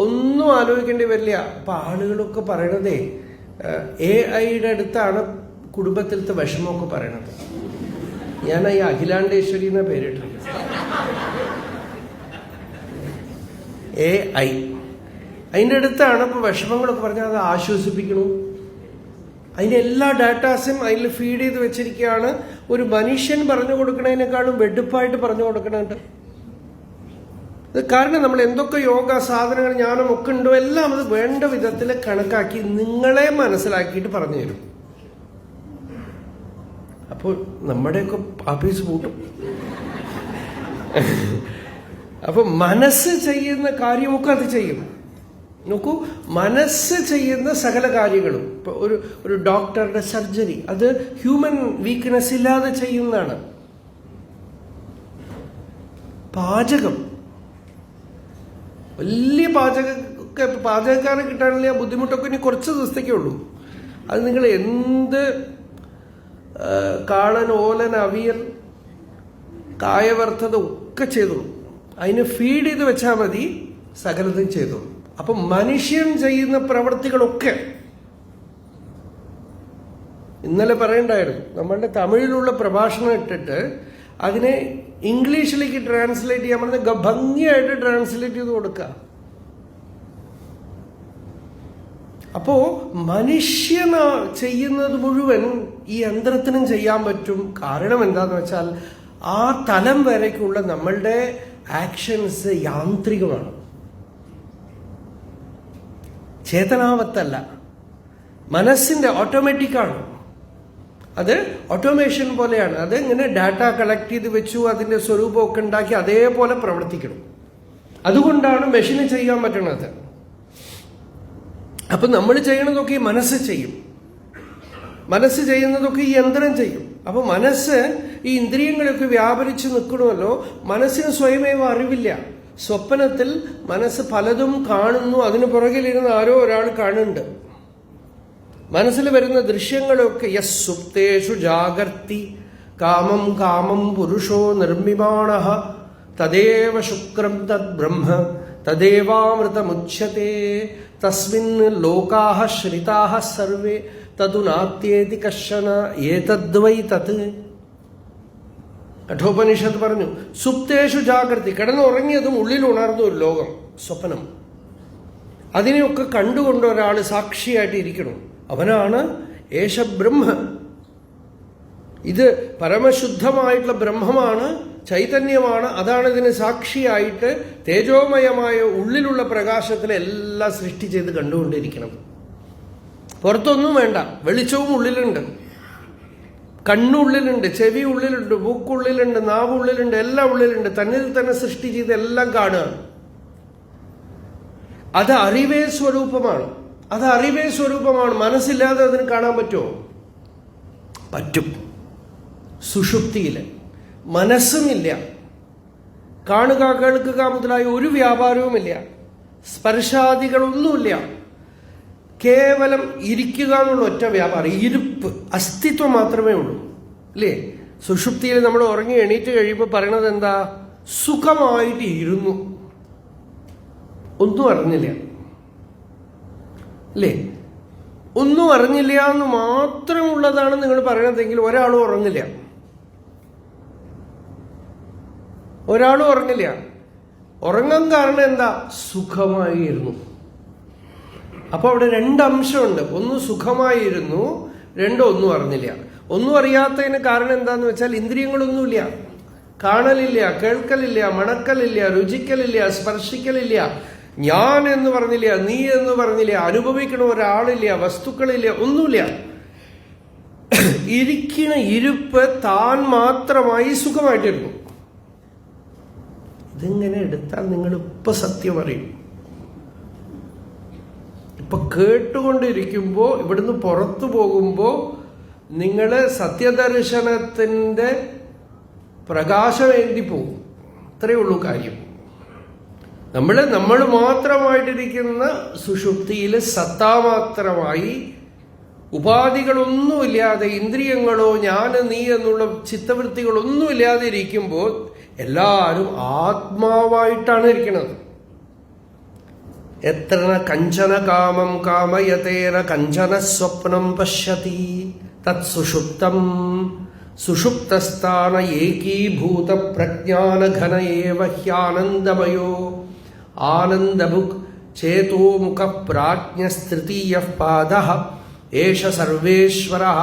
Speaker 2: ഒന്നും ആലോചിക്കേണ്ടി വരില്ല. അപ്പൊ ആളുകളൊക്കെ പറയണതേ AI-യുടെ അടുത്താണ് കുടുംബത്തിലത്തെ വിഷമമൊക്കെ പറയണത്. ഞാൻ ഈ അഖിലാണ്ടേശ്വരി എന്ന പേരിട്ടില്ല. AI അതിൻ്റെ അടുത്താണ് ഇപ്പൊ വിഷമങ്ങളൊക്കെ പറഞ്ഞാൽ അത് ആശ്വസിപ്പിക്കണു. അതിന്റെ എല്ലാ ഡാറ്റാസും അതിൽ ഫീഡ് ചെയ്ത് വെച്ചിരിക്കുകയാണ്. ഒരു മനുഷ്യൻ പറഞ്ഞു കൊടുക്കണതിനേക്കാളും വെടുപ്പായിട്ട് പറഞ്ഞു കൊടുക്കണുണ്ട്. ഇത് കാരണം നമ്മൾ എന്തൊക്കെ യോഗ സാധനങ്ങൾ ജ്ഞാനം ഒക്കെ ഉണ്ടോ എല്ലാം അത് വേണ്ട വിധത്തിൽ കണക്കാക്കി നിങ്ങളെ മനസ്സിലാക്കിയിട്ട് പറഞ്ഞു തരും. അപ്പോൾ നമ്മുടെയൊക്കെ ആഫീസ് പൂട്ടും. അപ്പൊ മനസ്സ് ചെയ്യുന്ന കാര്യമൊക്കെ അത് ചെയ്യും. നോക്കൂ, മനസ്സ് ചെയ്യുന്ന സകല കാര്യങ്ങളും. ഇപ്പൊ ഒരു ഡോക്ടറുടെ സർജറി അത് ഹ്യൂമൻ വീക്ക്നെസ് ഇല്ലാതെ ചെയ്യുന്നതാണ്. പാചകം, വലിയ പാചകക്കാരെ കിട്ടാനുള്ള ബുദ്ധിമുട്ടൊക്കെ ഇനി കുറച്ച് ദിവസത്തേക്കേ ഉള്ളൂ. അത് നിങ്ങൾ എന്ത് കാളൻ, ഓലൻ, അവിയൽ, കായവറുത്തത് ഒക്കെ ചെയ്തോളൂ. അതിന് ഫീഡ് ചെയ്ത് വെച്ചാൽ മതി, സകലതും ചെയ്തോളൂ. അപ്പൊ മനുഷ്യൻ ചെയ്യുന്ന പ്രവൃത്തികളൊക്കെ ഇന്നലെ പറയണ്ടായിരുന്നു. നമ്മളുടെ തമിഴിലുള്ള പ്രഭാഷണം ഇട്ടിട്ട് അതിനെ ഇംഗ്ലീഷിലേക്ക് ട്രാൻസ്ലേറ്റ് ചെയ്യാൻ പറഞ്ഞ ഭംഗിയായിട്ട് ട്രാൻസ്ലേറ്റ് ചെയ്ത് കൊടുക്കുക. അപ്പോ മനുഷ്യന ചെയ്യുന്നത് മുഴുവൻ ഈ യന്ത്രത്തിനും ചെയ്യാൻ പറ്റും. കാരണം എന്താന്ന് വെച്ചാൽ ആ തലം വരയ്ക്കുള്ള നമ്മളുടെ ആക്ഷൻസ് യാന്ത്രികമാണ്, ചേതനാവത്തല്ല, മനസ്സിന്റെ ഓട്ടോമാറ്റിക്കാണ്. അത് ഓട്ടോമേഷൻ പോലെയാണ്. അത് ഇങ്ങനെ ഡാറ്റ കളക്ട് ചെയ്ത് വെച്ചു അതിന്റെ സ്വരൂപമൊക്കെ ഉണ്ടാക്കി അതേപോലെ പ്രവർത്തിക്കണം. അതുകൊണ്ടാണ് മെഷീന് ചെയ്യാൻ പറ്റണത്. അപ്പൊ നമ്മൾ ചെയ്യണതൊക്കെ ഈ മനസ്സ് ചെയ്യും, മനസ്സ് ചെയ്യുന്നതൊക്കെ ഈ യന്ത്രം ചെയ്യും. അപ്പൊ മനസ്സ് ഈ ഇന്ദ്രിയങ്ങളൊക്കെ വ്യാപരിച്ച് നിൽക്കണമല്ലോ. മനസ്സിന് സ്വയമേവ അറിവില്ല. സ്വപ്നത്തിൽ മനസ്സ് പലതും കാണുന്നു, അതിന് പുറകിലിരുന്ന് ആരോ ഒരാൾ കാണുന്നുണ്ട്. മനസ്സിൽ വരുന്ന ദൃശ്യങ്ങളൊക്കെ യസ് സുപ്തേഷു ജാഗർത്തി കാമം കാമം പുരുഷോ നിർമ്മിമാണഃ തദേവ ശുക്രം തദ് ബ്രഹ്മ തദേവാമൃതമുച്യത്തെ തസ്മിൻ ലോകാഃ ശ്രിതാഃ സർവേ തതു നാത്യേതി കശ്ചന ഏതദ്വൈ തത്. കഠോപനിഷത്ത് പറഞ്ഞു, സുപ്തേഷു ജാഗ്രതി, കിടന്നുറങ്ങിയതും ഉള്ളിൽ ഉണർന്ന ഒരു ലോകം, സ്വപ്നം. അതിനെയൊക്കെ കണ്ടുകൊണ്ട് ഒരാൾ സാക്ഷിയായിട്ട് ഇരിക്കണം. അവനാണ് ഏഷ ബ്രഹ്മ. ഇത് പരമശുദ്ധമായിട്ടുള്ള ബ്രഹ്മമാണ്, ചൈതന്യമാണ്. അതാണ് ഇതിന് സാക്ഷിയായിട്ട് തേജോമയമായ ഉള്ളിലുള്ള പ്രകാശത്തിൽ എല്ലാം സൃഷ്ടി ചെയ്ത് കണ്ടുകൊണ്ടിരിക്കണം. പുറത്തൊന്നും വേണ്ട, വെളിച്ചവും ഉള്ളിലുണ്ട്, കണ്ണുള്ളിലുണ്ട്, ചെവി ഉള്ളിലുണ്ട്, മൂക്കുള്ളിലുണ്ട്, നാവുള്ളിലുണ്ട്, എല്ലാം ഉള്ളിലുണ്ട്. തന്നിൽ തന്നെ സൃഷ്ടി ചെയ്ത് എല്ലാം കാണുകയാണ്. അത് അറിവേ സ്വരൂപമാണ്. അത് അറിവേ സ്വരൂപമാണ്. മനസ്സില്ലാതെ അതിന് കാണാൻ പറ്റുമോ? പറ്റും. സുഷുപ്തിയില് മനസ്സുമില്ല, കാണുക കേൾക്കുക മുതലായ ഒരു വ്യാപാരവുമില്ല, സ്പർശാദികളൊന്നുമില്ല. കേവലം ഇരിക്കുക എന്നുള്ള ഒറ്റ വ്യാപാരം, ഇരുപ്പ്, അസ്തിത്വം മാത്രമേ ഉള്ളൂ. അല്ലേ? സുഷുപ്തിയിൽ നമ്മൾ ഉറങ്ങി എണീറ്റ് കഴിയുമ്പോൾ പറയണത് എന്താ? സുഖമായിട്ട് ഇരുന്നു, ഒന്നും അറിഞ്ഞില്ല. അല്ലേ? ഒന്നും അറിഞ്ഞില്ല എന്ന് മാത്രമുള്ളതാണ് നിങ്ങൾ പറയണതെങ്കിൽ ഒരാളും ഉറങ്ങില്ല. ഒരാളും ഉറങ്ങില്ല. ഉറങ്ങാൻ കാരണം എന്താ? സുഖമായിരുന്നു. അപ്പൊ അവിടെ രണ്ടംശമുണ്ട്. ഒന്ന് സുഖമായിരുന്നു, ഒന്നും അറിഞ്ഞില്ല. ഒന്നും അറിയാത്തതിന് കാരണം എന്താന്ന് വെച്ചാൽ ഇന്ദ്രിയങ്ങളൊന്നുമില്ല, കാണലില്ല, കേൾക്കലില്ല, മണക്കലില്ല, രുചിക്കലില്ല, സ്പർശിക്കലില്ല, ഞാൻ എന്ന് പറഞ്ഞില്ല, നീ എന്ന് പറഞ്ഞില്ല, അനുഭവിക്കണ ഒരാളില്ല, വസ്തുക്കളില്ല, ഒന്നുമില്ല. ഇരിക്കണ ഇരുപ്പ് താൻ മാത്രമായി സുഖമായിട്ടിരുന്നു. ഇതിങ്ങനെ എടുത്താൽ നിങ്ങൾ ഇപ്പൊ സത്യം അറിയും. ഇപ്പൊ കേട്ടുകൊണ്ടിരിക്കുമ്പോ ഇവിടുന്ന് പുറത്തു പോകുമ്പോ നിങ്ങള് സത്യദർശനത്തിന്റെ പ്രകാശം ഏന്തി പോകും. അത്രയേ ഉള്ളൂ കാര്യം. നമ്മൾ മാത്രമായിട്ടിരിക്കുന്ന സുഷുപ്തിയിൽ സത്താമാത്രമായി ഉപാധികളൊന്നുമില്ലാതെ, ഇന്ദ്രിയങ്ങളോ ഞാൻ നീ എന്നുള്ള ചിത്തവൃത്തികളൊന്നുമില്ലാതെ ഇരിക്കുമ്പോൾ എല്ലാവരും ആത്മാവായിട്ടാണ് ഇരിക്കുന്നത്. എത്ര കഞ്ചന കാമം കാമയതേന കഞ്ചന സ്വപ്നം പശ്യതി തത് സുഷുപ്തം സുഷുപ്തസ്ഥാന ഏകീഭൂത പ്രജ്ഞാനഘന ഏവ ഹ്യാനന്ദമയോ ആനന്ദമുഖ് ചേതോമുഖ പ്രാജ്ഞസ്തൃതീയഃ പാദഃ ഏഷ സർവേശ്വരഃ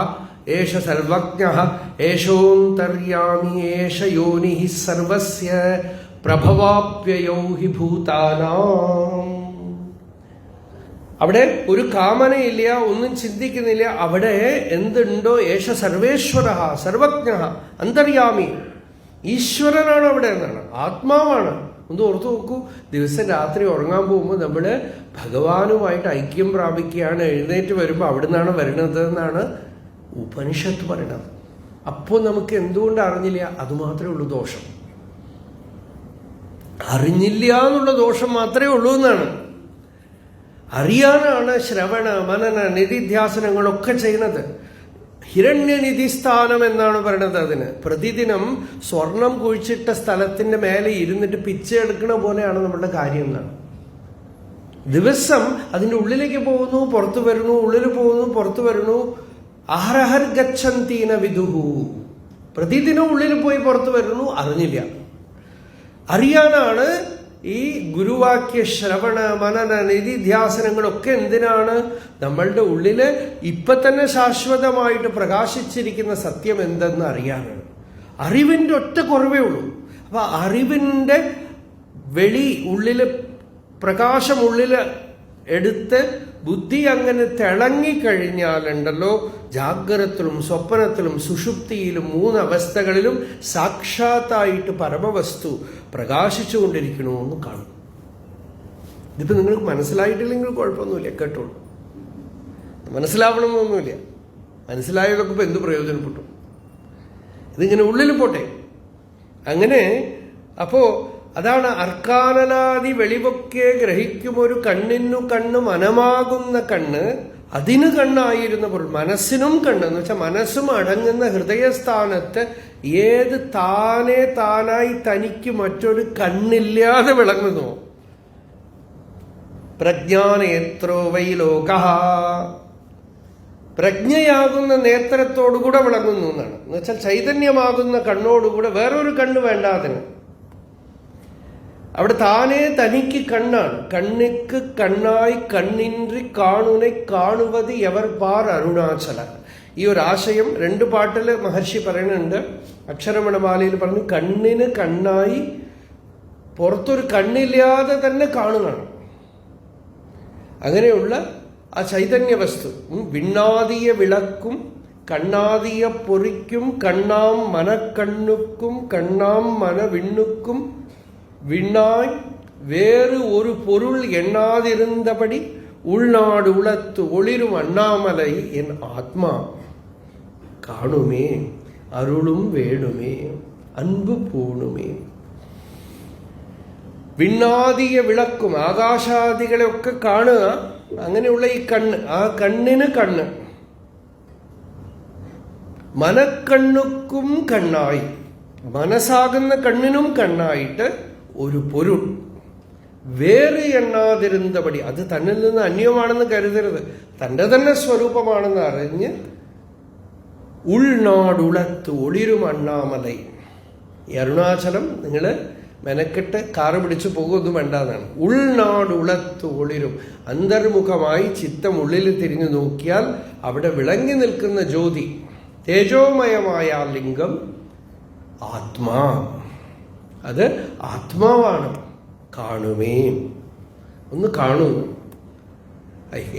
Speaker 2: ഏഷ സർവജ്ഞഃ ഏഷോന്തര്യാമി ഏഷ യോനിഃ സർവസ്യ പ്രഭവാപ്യയോ ഹി ഭൂതാനാം. അവിടെ ഒരു കാമനയില്ല, ഒന്നും ചിന്തിക്കുന്നില്ല. അവിടെ എന്തുണ്ടോ ഏഷ സർവേശ്വരഃ സർവജ്ഞഃ അന്തര്യാമി, ഈശ്വരനാണ് അവിടെ എന്നാണ്, ആത്മാവാണ്. ഒന്ന് ഓർത്തു നോക്കൂ. ദിവസം രാത്രി ഉറങ്ങാൻ പോകുമ്പോൾ നമ്മൾ ഭഗവാനുമായിട്ട് ഐക്യം പ്രാപിക്കുകയാണ്. എഴുന്നേറ്റ് വരുമ്പോൾ അവിടെ നിന്നാണ് വരുന്നത് എന്നാണ് ഉപനിഷത്ത് പറയുന്നത്. അപ്പോൾ നമുക്ക് എന്തുകൊണ്ട് അറിഞ്ഞില്ല? അതുമാത്രമേ ഉള്ളൂ ദോഷം. അറിഞ്ഞില്ല എന്നുള്ള ദോഷം മാത്രമേ ഉള്ളൂ എന്നാണ്. അറിയാനാണ് ശ്രവണ മനന നിധിധ്യാസനങ്ങളൊക്കെ ചെയ്യുന്നത്. ഹിരണ്യനിധിസ്ഥാനം എന്നാണ് പറയുന്നത്. അതിന് പ്രതിദിനം സ്വർണം കുഴിച്ചിട്ട സ്ഥലത്തിന്റെ മേലെ ഇരുന്നിട്ട് പിച്ചെടുക്കണ പോലെയാണ് നമ്മളുടെ കാര്യം എന്നാണ്. ദിവസം അതിന്റെ ഉള്ളിലേക്ക് പോകുന്നു, പുറത്തു വരുന്നു, ഉള്ളിൽ പോകുന്നു, പുറത്തു വരുന്നു. അഹരഹർ ഗച്ഛന്തീന വിദുഹു. പ്രതിദിനം ഉള്ളിൽ പോയി പുറത്തു വരുന്നു, അറിഞ്ഞില്ല. അറിയാനാണ് ഈ ഗുരുവാക്യ ശ്രവണ മനന നിധിധ്യാസനങ്ങളൊക്കെ. എന്തിനാണ്? നമ്മളുടെ ഉള്ളില് ഇപ്പൊ തന്നെ ശാശ്വതമായിട്ട് പ്രകാശിച്ചിരിക്കുന്ന സത്യം എന്തെന്ന് അറിയാനാണ്. അറിവിന്റെ ഒറ്റ കുറവേ ഉള്ളൂ. അപ്പൊ അറിവിന്റെ ഉള്ളില് പ്രകാശം ഉള്ളില് എടുത്ത് ബുദ്ധി അങ്ങനെ തിളങ്ങിക്കഴിഞ്ഞാലുണ്ടല്ലോ, ജാഗ്രതത്തിലും സ്വപ്നത്തിലും സുഷുപ്തിയിലും 3 അവസ്ഥകളിലും സാക്ഷാത്തായിട്ട് പരമവസ്തു പ്രകാശിച്ചുകൊണ്ടിരിക്കണമെന്ന് കാണും. ഇതിപ്പോ നിങ്ങൾക്ക് മനസ്സിലായിട്ടില്ലെങ്കിൽ കുഴപ്പമൊന്നുമില്ല, കേട്ടോളൂ. മനസ്സിലാവണമെന്നൊന്നുമില്ല. മനസ്സിലായതൊക്കെ ഇപ്പൊ എന്ത് പ്രയോജനപ്പെട്ടു? ഇതിങ്ങനെ ഉള്ളിൽ പോട്ടെ. അങ്ങനെ അപ്പോ അതാണ് അർക്കാനനാദി വെളിവൊക്കെ ഗ്രഹിക്കുമൊരു കണ്ണിനു കണ്ണ് മനമാകുന്ന കണ്ണ്, അതിന് കണ്ണായിരുന്ന പൊരുൾ. മനസ്സിനും കണ്ണ് എന്ന് വെച്ചാൽ മനസ്സും അടങ്ങുന്ന ഹൃദയസ്ഥാനത്ത് ഏത് താനായി തനിക്ക് മറ്റൊരു കണ്ണില്ലാതെ വിളങ്ങുന്നു. പ്രജ്ഞാനേത്രോ വൈ ലോക, പ്രജ്ഞയാകുന്ന നേത്രത്തോടുകൂടെ വിളങ്ങുന്നു എന്നാണ്. എന്ന് വെച്ചാൽ ചൈതന്യമാകുന്ന കണ്ണോടുകൂടെ വേറൊരു കണ്ണ് വേണ്ട അതിന്. അവിടെ താനേ തനിക്ക് കണ്ണാണ്. കണ്ണിക്ക് കണ്ണായി കണ്ണിன்றി കാണുനെ കാണുവത് എവർ പാർ അരുണാചല. ഈ ഒരു ആശയം 2 പാട്ടില് മഹർഷി പറയുന്നുണ്ട്. അക്ഷരമണമാലയിൽ പറഞ്ഞു, കണ്ണിന് കണ്ണായി പുറത്തൊരു കണ്ണില്ലാതെ തന്നെ കാണുകയാണ്. അങ്ങനെയുള്ള ആ ചൈതന്യ വസ്തു വിണ്ണാദിയ വിളക്കും കണ്ണാദിയ പൊറിക്കും കണ്ണാം മനക്കണ്ണുക്കും കണ്ണാം മനവിണ്ണുക്കും விண்ணாய் வேறு ஒரு பொருள் எண்ணாதிருந்தபடி உள்நாடு உளத்து ஒளிரும் அண்ணாமலை என் ஆத்மா കാണുമേ അരുളും വേണുമേ അൻപ് പൂണുമേ. വിണ്ണാദിയ വിളക്കും ആകാശാദികളെ ഒക്കെ കാണുക. അങ്ങനെയുള്ള ഈ കണ്ണ്, ആ കണ്ണിന് കണ്ണ്. മനക്കണ്ണുക്കും കണ്ണായി, മനസ്സാകുന്ന കണ്ണിനും കണ്ണായിട്ട് ഒരു പൊരുൾ വേറെ എണ്ണാതിരുന്നപടി, അത് തന്നിൽ നിന്ന് അന്യമാണെന്ന് കരുതരുത്, തന്റെ തന്നെ സ്വരൂപമാണെന്ന് അറിഞ്ഞ് ഉൾനാടുളത്ത് ഒളിരും അണ്ണാമലൈ. ഈ അരുണാചലം നിങ്ങൾ മെനക്കെട്ട് കാറ് പിടിച്ചു പോകുമൊന്നും വേണ്ടാന്നാണ്. ഉൾനാടുളത്ത് ഒളിരും, അന്തർമുഖമായി ചിത്തം ഉള്ളിൽ തിരിഞ്ഞു നോക്കിയാൽ അവിടെ വിളങ്ങി നിൽക്കുന്ന ജ്യോതി, തേജോമയമായ ലിംഗം ആത്മാ, അത് ആത്മാവാണ്. കാണുമേ, ഒന്ന് കാണൂ.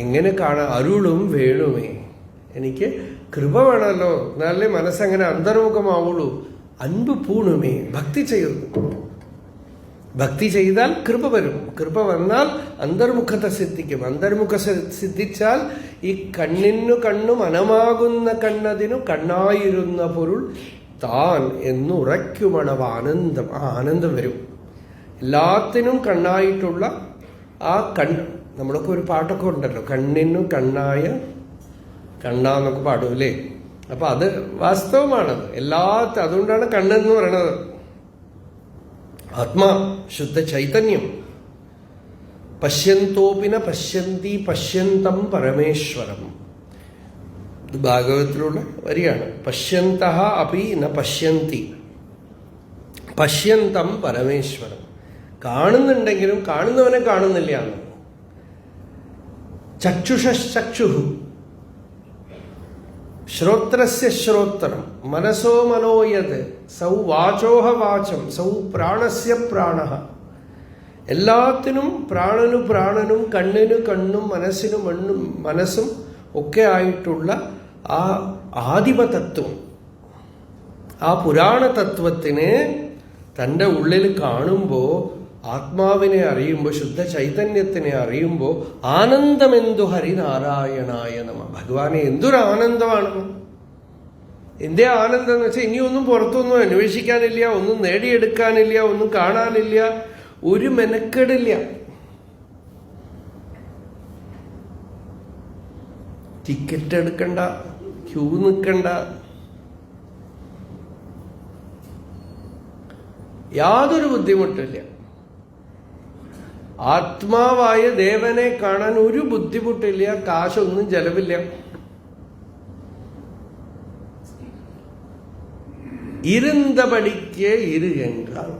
Speaker 2: എങ്ങനെ കാണാം? അരുളും വേണുമേ, എനിക്ക് കൃപ വേണമല്ലോ, എന്നാലേ മനസ്സങ്ങനെ അന്തർമുഖമാവുള്ളൂ. അൻപ് പൂണുമേ, ഭക്തി ചെയ്യുന്നു. ഭക്തി ചെയ്താൽ കൃപ വരും. കൃപ വന്നാൽ അന്തർമുഖത സിദ്ധിക്കും. അന്തർമുഖ സിദ്ധിച്ചാൽ ഈ കണ്ണിനു കണ്ണു മനമാകുന്ന കണ്ണതിനു കണ്ണായിരുന്ന പൊരുൾ താൻ എന്നുറയ്ക്കുമണവ് ആനന്ദം. ആ ആനന്ദം വരും. എല്ലാത്തിനും കണ്ണായിട്ടുള്ള ആ കണ്ണ്. നമ്മളൊക്കെ ഒരു പാട്ടൊക്കെ ഉണ്ടല്ലോ, കണ്ണിനു കണ്ണായ കണ്ണാന്നൊക്കെ പാടും അല്ലേ? അപ്പൊ അത് വാസ്തവമാണത്. അതുകൊണ്ടാണ് കണ്ണെന്ന് പറയണത്. ആത്മാ, ശുദ്ധ ചൈതന്യം. പശ്യന്തോപിന പശ്യന്തി പശ്യന്തം പരമേശ്വരം. ഇത് ഭാഗവതത്തിലുള്ള വരിയാണ്. പശ്യന്തഃ അപി ന പശ്യന്തി പശ്യന്തം പരമേശ്വരം. കാണുന്നുണ്ടെങ്കിലും കാണുന്നവനെ കാണുന്നില്ല എന്ന്. ചക്ഷുഷക്ഷുഹു ശ്രോത്രസ്യ ശ്രോത്രം മനസോ മനോയത് സൗ വാചോഹ വാചം സൗ പ്രാണസ്യ പ്രാണഃ. എല്ലാത്തിനും പ്രാണനും കണ്ണിനു കണ്ണും മനസ്സിനു മനസ്സും ഒക്കെ ആയിട്ടുള്ള ആ ആദിമതത്വം, ആ പുരാണ തത്വത്തിനെ തൻ്റെ ഉള്ളിൽ കാണുമ്പോൾ, ആത്മാവിനെ അറിയുമ്പോൾ, ശുദ്ധ ചൈതന്യത്തിനെ അറിയുമ്പോൾ ആനന്ദമെന്തു ഹരിനാരായണായ നമ. ഭഗവാനെ എന്തൊരു ആനന്ദമാണ്. എന്തേ ആനന്ദം എന്ന് വെച്ചാൽ ഇനിയൊന്നും പുറത്തൊന്നും അന്വേഷിക്കാനില്ല, ഒന്നും നേടിയെടുക്കാനില്ല, ഒന്നും കാണാനില്ല, ഒരു മെനക്കെടില്ല. ടിക്കറ്റ് എടുക്കണ്ട, ക്യൂ നിൽക്കണ്ട, യാതൊരു ബുദ്ധിമുട്ടില്ല. ആത്മാവായ ദേവനെ കാണാൻ ഒരു ബുദ്ധിമുട്ടില്ല, കാശൊന്നും ചെലവില്ല. ഇരുന്തപടിക്ക് ഇരുകെങ്കാൽ.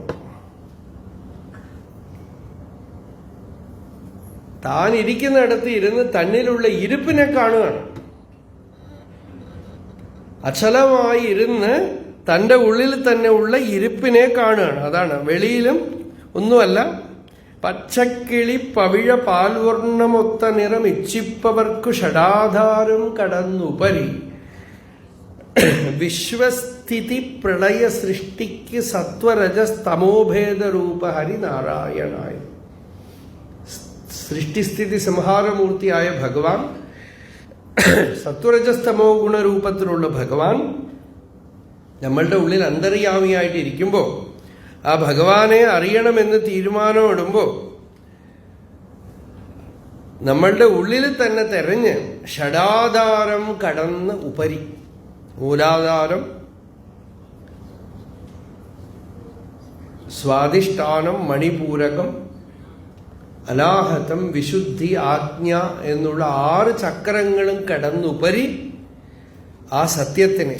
Speaker 2: താൻ ഇരിക്കുന്നിടത്ത് ഇരുന്ന് തന്നിലുള്ള ഇരുപ്പിനെ കാണുകയാണ്. അചലമായി ഇരുന്ന് തൻ്റെ ഉള്ളിൽ തന്നെ ഉള്ള ഇരുപ്പിനെ കാണുകയാണ്. അതാണ്, വെളിയിലും ഒന്നുമല്ല. പച്ചക്കിളി പവിഴ പാൽവർണ്ണമൊത്ത നിറം ഇച്ഛിപ്പവർക്കു ഷടാധാരം കടന്നുപരി വിശ്വസ്ഥിതി പ്രളയ സൃഷ്ടിക്ക് സത്വരജസ്തമോഭേദ രൂപ ഹരിനാരായണായ. സൃഷ്ടിസ്ഥിതി സംഹാരമൂർത്തിയായ ഭഗവാൻ, സത്വരജസ്തമോ ഗുണരൂപത്തിലുള്ള ഭഗവാൻ നമ്മളുടെ ഉള്ളിൽ അന്തര്യാമിയായിട്ട് ഇരിക്കുമ്പോൾ, ആ ഭഗവാനെ അറിയണമെന്ന് തീരുമാനമിടുമ്പോൾ നമ്മളുടെ ഉള്ളിൽ തന്നെ തെരഞ്ഞ് ഷടാധാരം കടന്ന് ഉപരി, മൂലാധാരം, സ്വാധിഷ്ഠാനം, മണിപൂരകം, അനാഹതം, വിശുദ്ധി, ആജ്ഞ എന്നുള്ള 6 ചക്രങ്ങളും കടന്നുപരി ആ സത്യത്തിനെ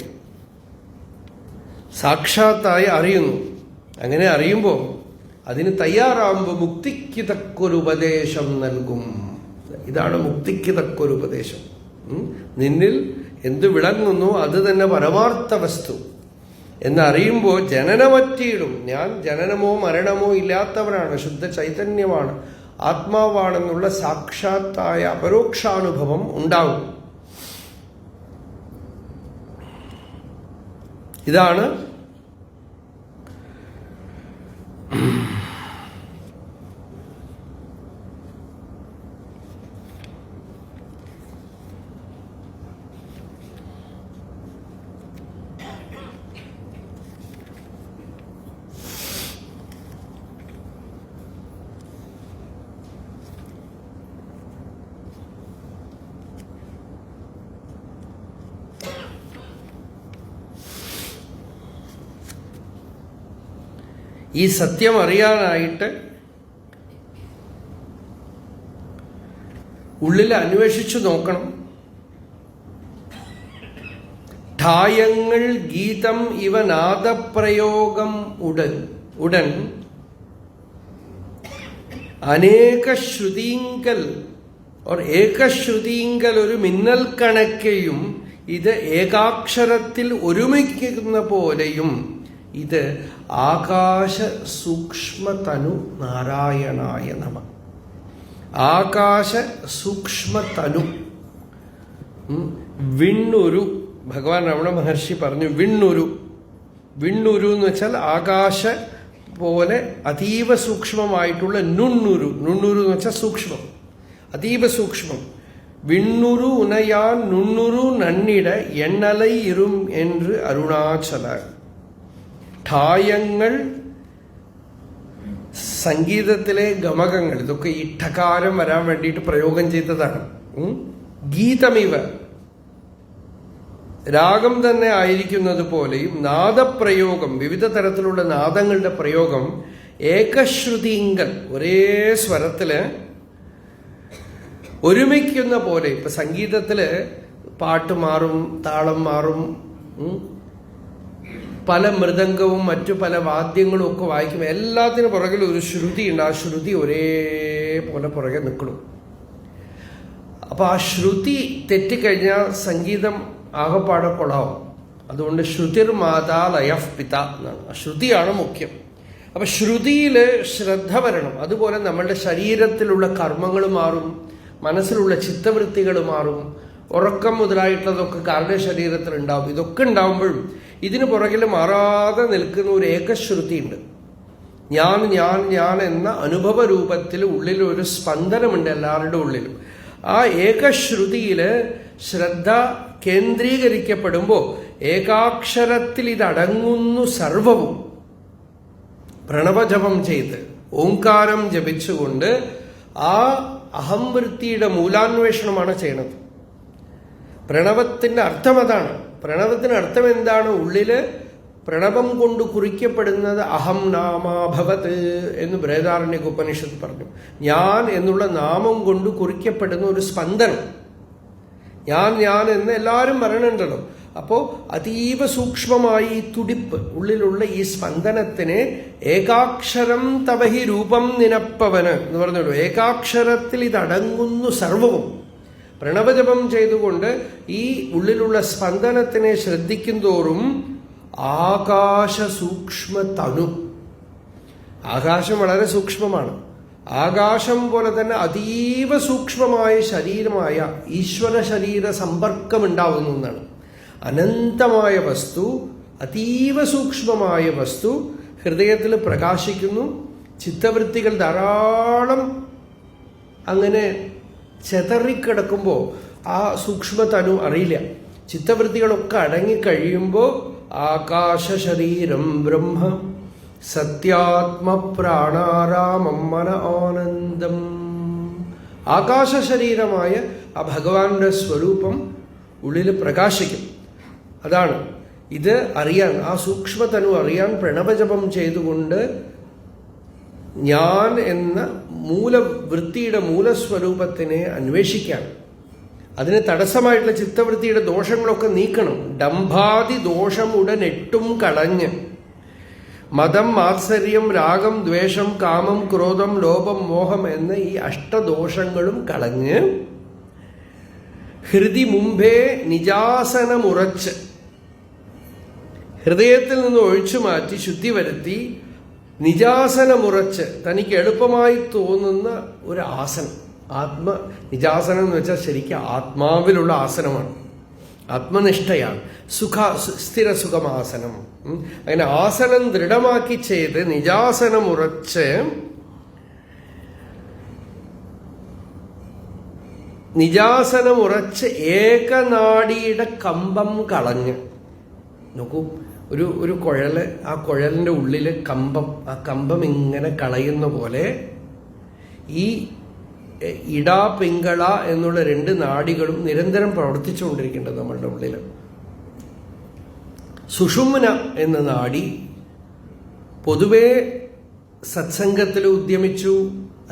Speaker 2: സാക്ഷാത്തായി അറിയുന്നു. അങ്ങനെ അറിയുമ്പോൾ അതിന് തയ്യാറാകുമ്പോൾ മുക്തിക്ക് തക്കൊരു ഉപദേശം നൽകും. ഇതാണ് മുക്തിക്ക് തക്കൊരു ഉപദേശം. നിന്നിൽ എന്ത് വിളങ്ങുന്നു അത് തന്നെ പരമാർത്ഥ വസ്തു എന്നറിയുമ്പോൾ ജനനമറ്റിയിടും. ഞാൻ ജനനമോ മരണമോ ഇല്ലാത്തവരാണ്, ശുദ്ധ ചൈതന്യമാണ്, ആത്മാവാണെന്നുള്ള സാക്ഷാത്തായ അപരോക്ഷാനുഭവം ഉണ്ടാവും. ഇതാണ് ഈ സത്യം അറിയാനായിട്ട് ഉള്ളിൽ അന്വേഷിച്ചു നോക്കണം. ഠായങ്ങൾ ഗീതം ഇവ നാദപ്രയോഗം ഉടൻ അനേക ശ്രുതിങ്കൽ ഏകശ്രുതിങ്കൽ ഒരു മിന്നൽ കണക്കെയും ഇത് ഏകാക്ഷരത്തിൽ ഒരുമിക്കുന്ന പോലെയും ഇത് ആകാശ സൂക്ഷ്മതനു നാരായണായ നമ. ആകാശ സൂക്ഷ്മതനു, വിണ്ണുരു. ഭഗവാൻ രമണ മഹർഷി പറഞ്ഞു വിണ്ണുരു. വിണ്ണുരു എന്ന് വെച്ചാൽ ആകാശ പോലെ അതീവ സൂക്ഷ്മമായിട്ടുള്ള നുണ്ണുരു. നുണ്ണുരു എന്ന് വെച്ചാൽ സൂക്ഷ്മം, അതീവ സൂക്ഷ്മം. വിണ്ണുരു ഉനയാൻ നുണ്ണുരു നന്നിട എണ്ണലൈ ഇരും എന്ന് അരുണാചല. ഠായങ്ങൾ, സംഗീതത്തിലെ ഗമകങ്ങൾ, ഇതൊക്കെ ഈ ഠകാരം വരാൻ വേണ്ടിയിട്ട് പ്രയോഗം ചെയ്തതാണ്. ഗീതമിവ, രാഗം തന്നെ ആയിരിക്കുന്നത് പോലെയും നാദപ്രയോഗം, വിവിധ തരത്തിലുള്ള നാദങ്ങളുടെ പ്രയോഗം ഏകശ്രുതിങ്കൽ, ഒരേ സ്വരത്തില് ഒരുമിക്കുന്ന പോലെ. ഇപ്പൊ സംഗീതത്തില് പാട്ട് മാറും, താളം മാറും, പല മൃദംഗവും മറ്റു പല വാദ്യങ്ങളും ഒക്കെ വായിക്കുമ്പോൾ എല്ലാത്തിനും പുറകിൽ ഒരു ശ്രുതി ഉണ്ട്. ആ ശ്രുതി ഒരേപോലെ പുറകെ നിൽക്കണം. അപ്പൊ ആ ശ്രുതി തെറ്റിക്കഴിഞ്ഞാൽ സംഗീതം ആകെപ്പാടെ കൊളാവും. അതുകൊണ്ട് ശ്രുതിർ മാതാ ലയഃ പിത എന്നാണ്. ആ ശ്രുതിയാണ് മുഖ്യം. അപ്പൊ ശ്രുതിയില് ശ്രദ്ധ വരണം. അതുപോലെ നമ്മളുടെ ശരീരത്തിലുള്ള കർമ്മങ്ങൾ മാറും, മനസ്സിലുള്ള ചിത്തവൃത്തികൾ മാറും, ഉറക്കം മുതലായിട്ടുള്ളതൊക്കെ കാരുടെ ശരീരത്തിൽ ഉണ്ടാവും. ഇതൊക്കെ ഉണ്ടാവുമ്പോഴും ഇതിന് പുറകിൽ മാറാതെ നിൽക്കുന്ന ഒരു ഏകശ്രുതി ഉണ്ട്. ഞാൻ ഞാൻ ഞാൻ എന്ന അനുഭവ രൂപത്തിൽ ഉള്ളിൽ ഒരു സ്പന്ദനമുണ്ട് എല്ലാവരുടെ ഉള്ളിലും. ആ ഏകശ്രുതിയില് ശ്രദ്ധ കേന്ദ്രീകരിക്കപ്പെടുമ്പോൾ ഏകാക്ഷരത്തിൽ ഇതടങ്ങുന്നു സർവവും. പ്രണവജപം ചെയ്ത് ഓംകാരം ജപിച്ചുകൊണ്ട് ആ അഹംവൃത്തിയുടെ മൂലാന്വേഷണമാണ് ചെയ്യണത്. പ്രണവത്തിന്റെ അർത്ഥം അതാണ്. പ്രണവത്തിന് അർത്ഥം എന്താണ്? ഉള്ളില് പ്രണവം കൊണ്ട് കുറിക്കപ്പെടുന്നത് അഹം നാമാഭവത് എന്ന് ബൃഹദാരണ്യക ഉപനിഷത്ത് പറഞ്ഞു. ഞാൻ എന്നുള്ള നാമം കൊണ്ട് കുറിക്കപ്പെടുന്ന ഒരു സ്പന്ദനം. ഞാൻ ഞാൻ എന്ന് എല്ലാവരും പറയണുണ്ടല്ലോ. അപ്പോ അതീവ സൂക്ഷ്മമായി ഈ തുടിപ്പ്, ഉള്ളിലുള്ള ഈ സ്പന്ദനത്തിനെ ഏകാക്ഷരം തവഹി രൂപം നിനപ്പവന് എന്ന് പറഞ്ഞുള്ളൂ. ഏകാക്ഷരത്തിൽ ഇതടങ്ങുന്നു സർവവും. പ്രണവജപം ചെയ്തുകൊണ്ട് ഈ ഉള്ളിലുള്ള സ്പന്ദനത്തിനെ ശ്രദ്ധിക്കും തോറും ആകാശ സൂക്ഷ്മ തണു, ആകാശം വളരെ സൂക്ഷ്മമാണ്, ആകാശം പോലെ തന്നെ അതീവ സൂക്ഷ്മമായ ശരീരമായ ഈശ്വര ശരീര സമ്പർക്കമുണ്ടാവുന്നു എന്നാണ്. അനന്തമായ വസ്തു, അതീവ സൂക്ഷ്മമായ വസ്തു ഹൃദയത്തിൽ പ്രകാശിക്കുന്നു. ചിത്തവൃത്തികൾ ധാരാളം അങ്ങനെ ചെതറിക്കിടക്കുമ്പോൾ ആ സൂക്ഷ്മതനു അറിയില്ല. ചിത്തവൃത്തികളൊക്കെ അടങ്ങിക്കഴിയുമ്പോൾ ആകാശ ശരീരം ബ്രഹ്മ സത്യാത്മപ്രാണാരാമം മന ആനന്ദം. ആകാശ ശരീരമായ ആ ഭഗവാന്റെ സ്വരൂപം ഉള്ളിൽ പ്രകാശിക്കും. അതാണ് ഇത് അറിയാൻ, ആ സൂക്ഷ്മതനു അറിയാൻ പ്രണവജപം ചെയ്തുകൊണ്ട് ഞാൻ എന്ന മൂലവൃത്തിയുടെ മൂലസ്വരൂപത്തിനെ അന്വേഷിക്കാൻ, അതിന് തടസ്സമായിട്ടുള്ള ചിത്തവൃത്തിയുടെ ദോഷങ്ങളൊക്കെ നീക്കണം. ഡംഭാദി ദോഷം ഉടനെട്ടും കളഞ്ഞ് മതം, മാത്സര്യം, രാഗം, ദ്വേഷം, കാമം, ക്രോധം, ലോഭം, മോഹം എന്ന ഈ അഷ്ടദോഷങ്ങളും കളഞ്ഞ് ഹൃദി മുമ്പേ നിജാസനമുറച്ച് ഹൃദയത്തിൽ നിന്ന് ഒഴിച്ചു മാറ്റി ശുദ്ധി വരുത്തി നിജാസനമുറച്ച് തനിക്ക് എളുപ്പമായി തോന്നുന്ന ഒരു ആസനം. നിജാസനം എന്ന് വെച്ചാൽ ശരിക്കും ആത്മാവിലുള്ള ആസനമാണ്, ആത്മനിഷ്ഠയാണ്, സ്ഥിര സുഖമാസനം. അങ്ങനെ ആസനം ദൃഢമാക്കി ചെയ്ത് നിജാസനമുറച്ച് ഏകനാടിയുടെ കമ്പം കളഞ്ഞ്. നോക്കൂ, ഒരു കുഴല്, ആ കുഴലിന്റെ ഉള്ളില് കമ്പം, ആ കമ്പം ഇങ്ങനെ കളയുന്ന പോലെ ഈ ഇട പിങ്കള എന്നുള്ള രണ്ട് നാഡികളും നിരന്തരം പ്രവർത്തിച്ചുകൊണ്ടിരിക്കേണ്ടത് നമ്മളുടെ ഉള്ളിൽ. സുഷുമ്ന എന്ന നാഡി പൊതുവെ സത്സംഗത്തിൽ ഉദ്യമിച്ചു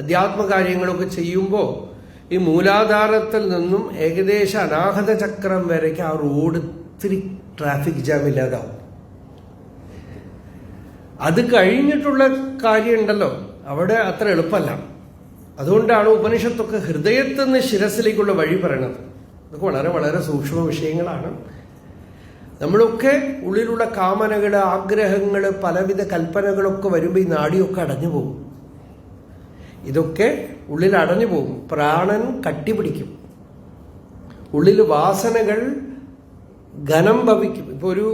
Speaker 2: അധ്യാത്മകാര്യങ്ങളൊക്കെ ചെയ്യുമ്പോൾ ഈ മൂലാധാരത്തിൽ നിന്നും ഏകദേശം അനാഹത ചക്രം വരയ്ക്ക് ആ റോഡ് ഇത്തിരി ട്രാഫിക് ജാം ഇല്ലാതാവും. അത് കഴിഞ്ഞിട്ടുള്ള കാര്യമുണ്ടല്ലോ, അവിടെ അത്ര എളുപ്പമല്ല. അതുകൊണ്ടാണ് ഉപനിഷത്തൊക്കെ ഹൃദയത്തിൽ നിന്ന് ശിരസിലേക്കുള്ള വഴി പറയണത്. ഇതൊക്കെ വളരെ വളരെ സൂക്ഷ്മ വിഷയങ്ങളാണ്. നമ്മളൊക്കെ ഉള്ളിലുള്ള കാമനകള്, ആഗ്രഹങ്ങള്, പലവിധ കൽപ്പനകളൊക്കെ വരുമ്പോൾ ഈ നാഡിയൊക്കെ അടഞ്ഞു പോകും. ഇതൊക്കെ ഉള്ളിൽ അടഞ്ഞു പോകും. പ്രാണൻ കട്ടിപിടിക്കും. ഉള്ളിൽ വാസനകൾ ഘനം ഭവിക്കും. ഇപ്പൊ ഒരു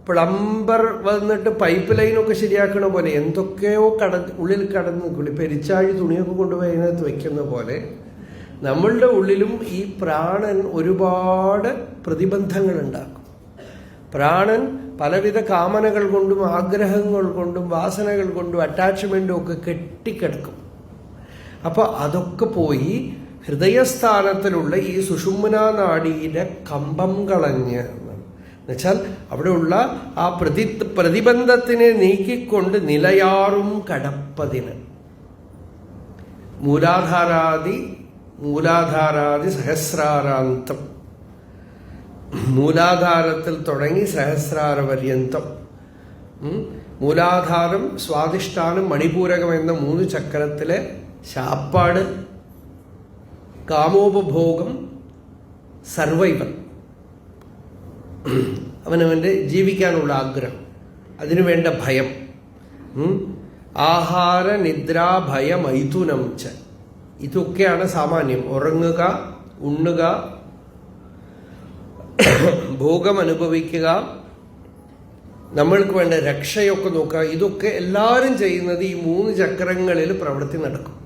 Speaker 2: പ്ലംബർ വന്നിട്ട് പൈപ്പ് ലൈനൊക്കെ ശരിയാക്കണ പോലെ എന്തൊക്കെയോ ഉള്ളിൽ കടന്ന് നിൽക്കും. പെരിച്ചാഴി തുണിയൊക്കെ കൊണ്ടുപോയി അതിനകത്ത് വെക്കുന്ന പോലെ നമ്മളുടെ ഉള്ളിലും ഈ പ്രാണൻ ഒരുപാട് പ്രതിബന്ധങ്ങൾ ഉണ്ടാക്കും. പ്രാണൻ പലവിധ കാമനകൾ കൊണ്ടും ആഗ്രഹങ്ങൾ കൊണ്ടും വാസനകൾ കൊണ്ടും അറ്റാച്ച്മെന്റും ഒക്കെ കെട്ടിക്കിടക്കും. അപ്പൊ അതൊക്കെ പോയി ഹൃദയസ്ഥാനത്തിലുള്ള ഈ സുഷുമ്നാ നാഡിയുടെ കമ്പം കളഞ്ഞ്, എന്നുവെച്ചാൽ അവിടെയുള്ള ആ പ്രതിബന്ധത്തിനെ നീക്കിക്കൊണ്ട് നിലയാറും കടപ്പതിന് മൂലാധാരാദി സഹസ്രാരാന്തം, മൂലാധാരത്തിൽ തുടങ്ങി സഹസ്രാര പര്യന്തം. മൂലാധാരം, സ്വാധിഷ്ഠാനം, മണിപൂരകം എന്ന 3 ചക്രത്തിലെ ശാപ്പാട്, കാമോപഭോഗം, സർവൈവൽ, അവനവൻ്റെ ജീവിക്കാനുള്ള ആഗ്രഹം, അതിനുവേണ്ട ഭയം, ആഹാര നിദ്ര ഭയ മൈഥുനം ച, ഇതൊക്കെയാണ് സാമാന്യം. ഉറങ്ങുക, ഉണ്ണുക, ഭോഗം അനുഭവിക്കുക, നമ്മൾക്ക് വേണ്ട രക്ഷയൊക്കെ നോക്കുക. ഇതൊക്കെ എല്ലാവരും ചെയ്യുന്നത് ഈ 3 ചക്രങ്ങളിൽ പ്രവൃത്തി നടക്കും.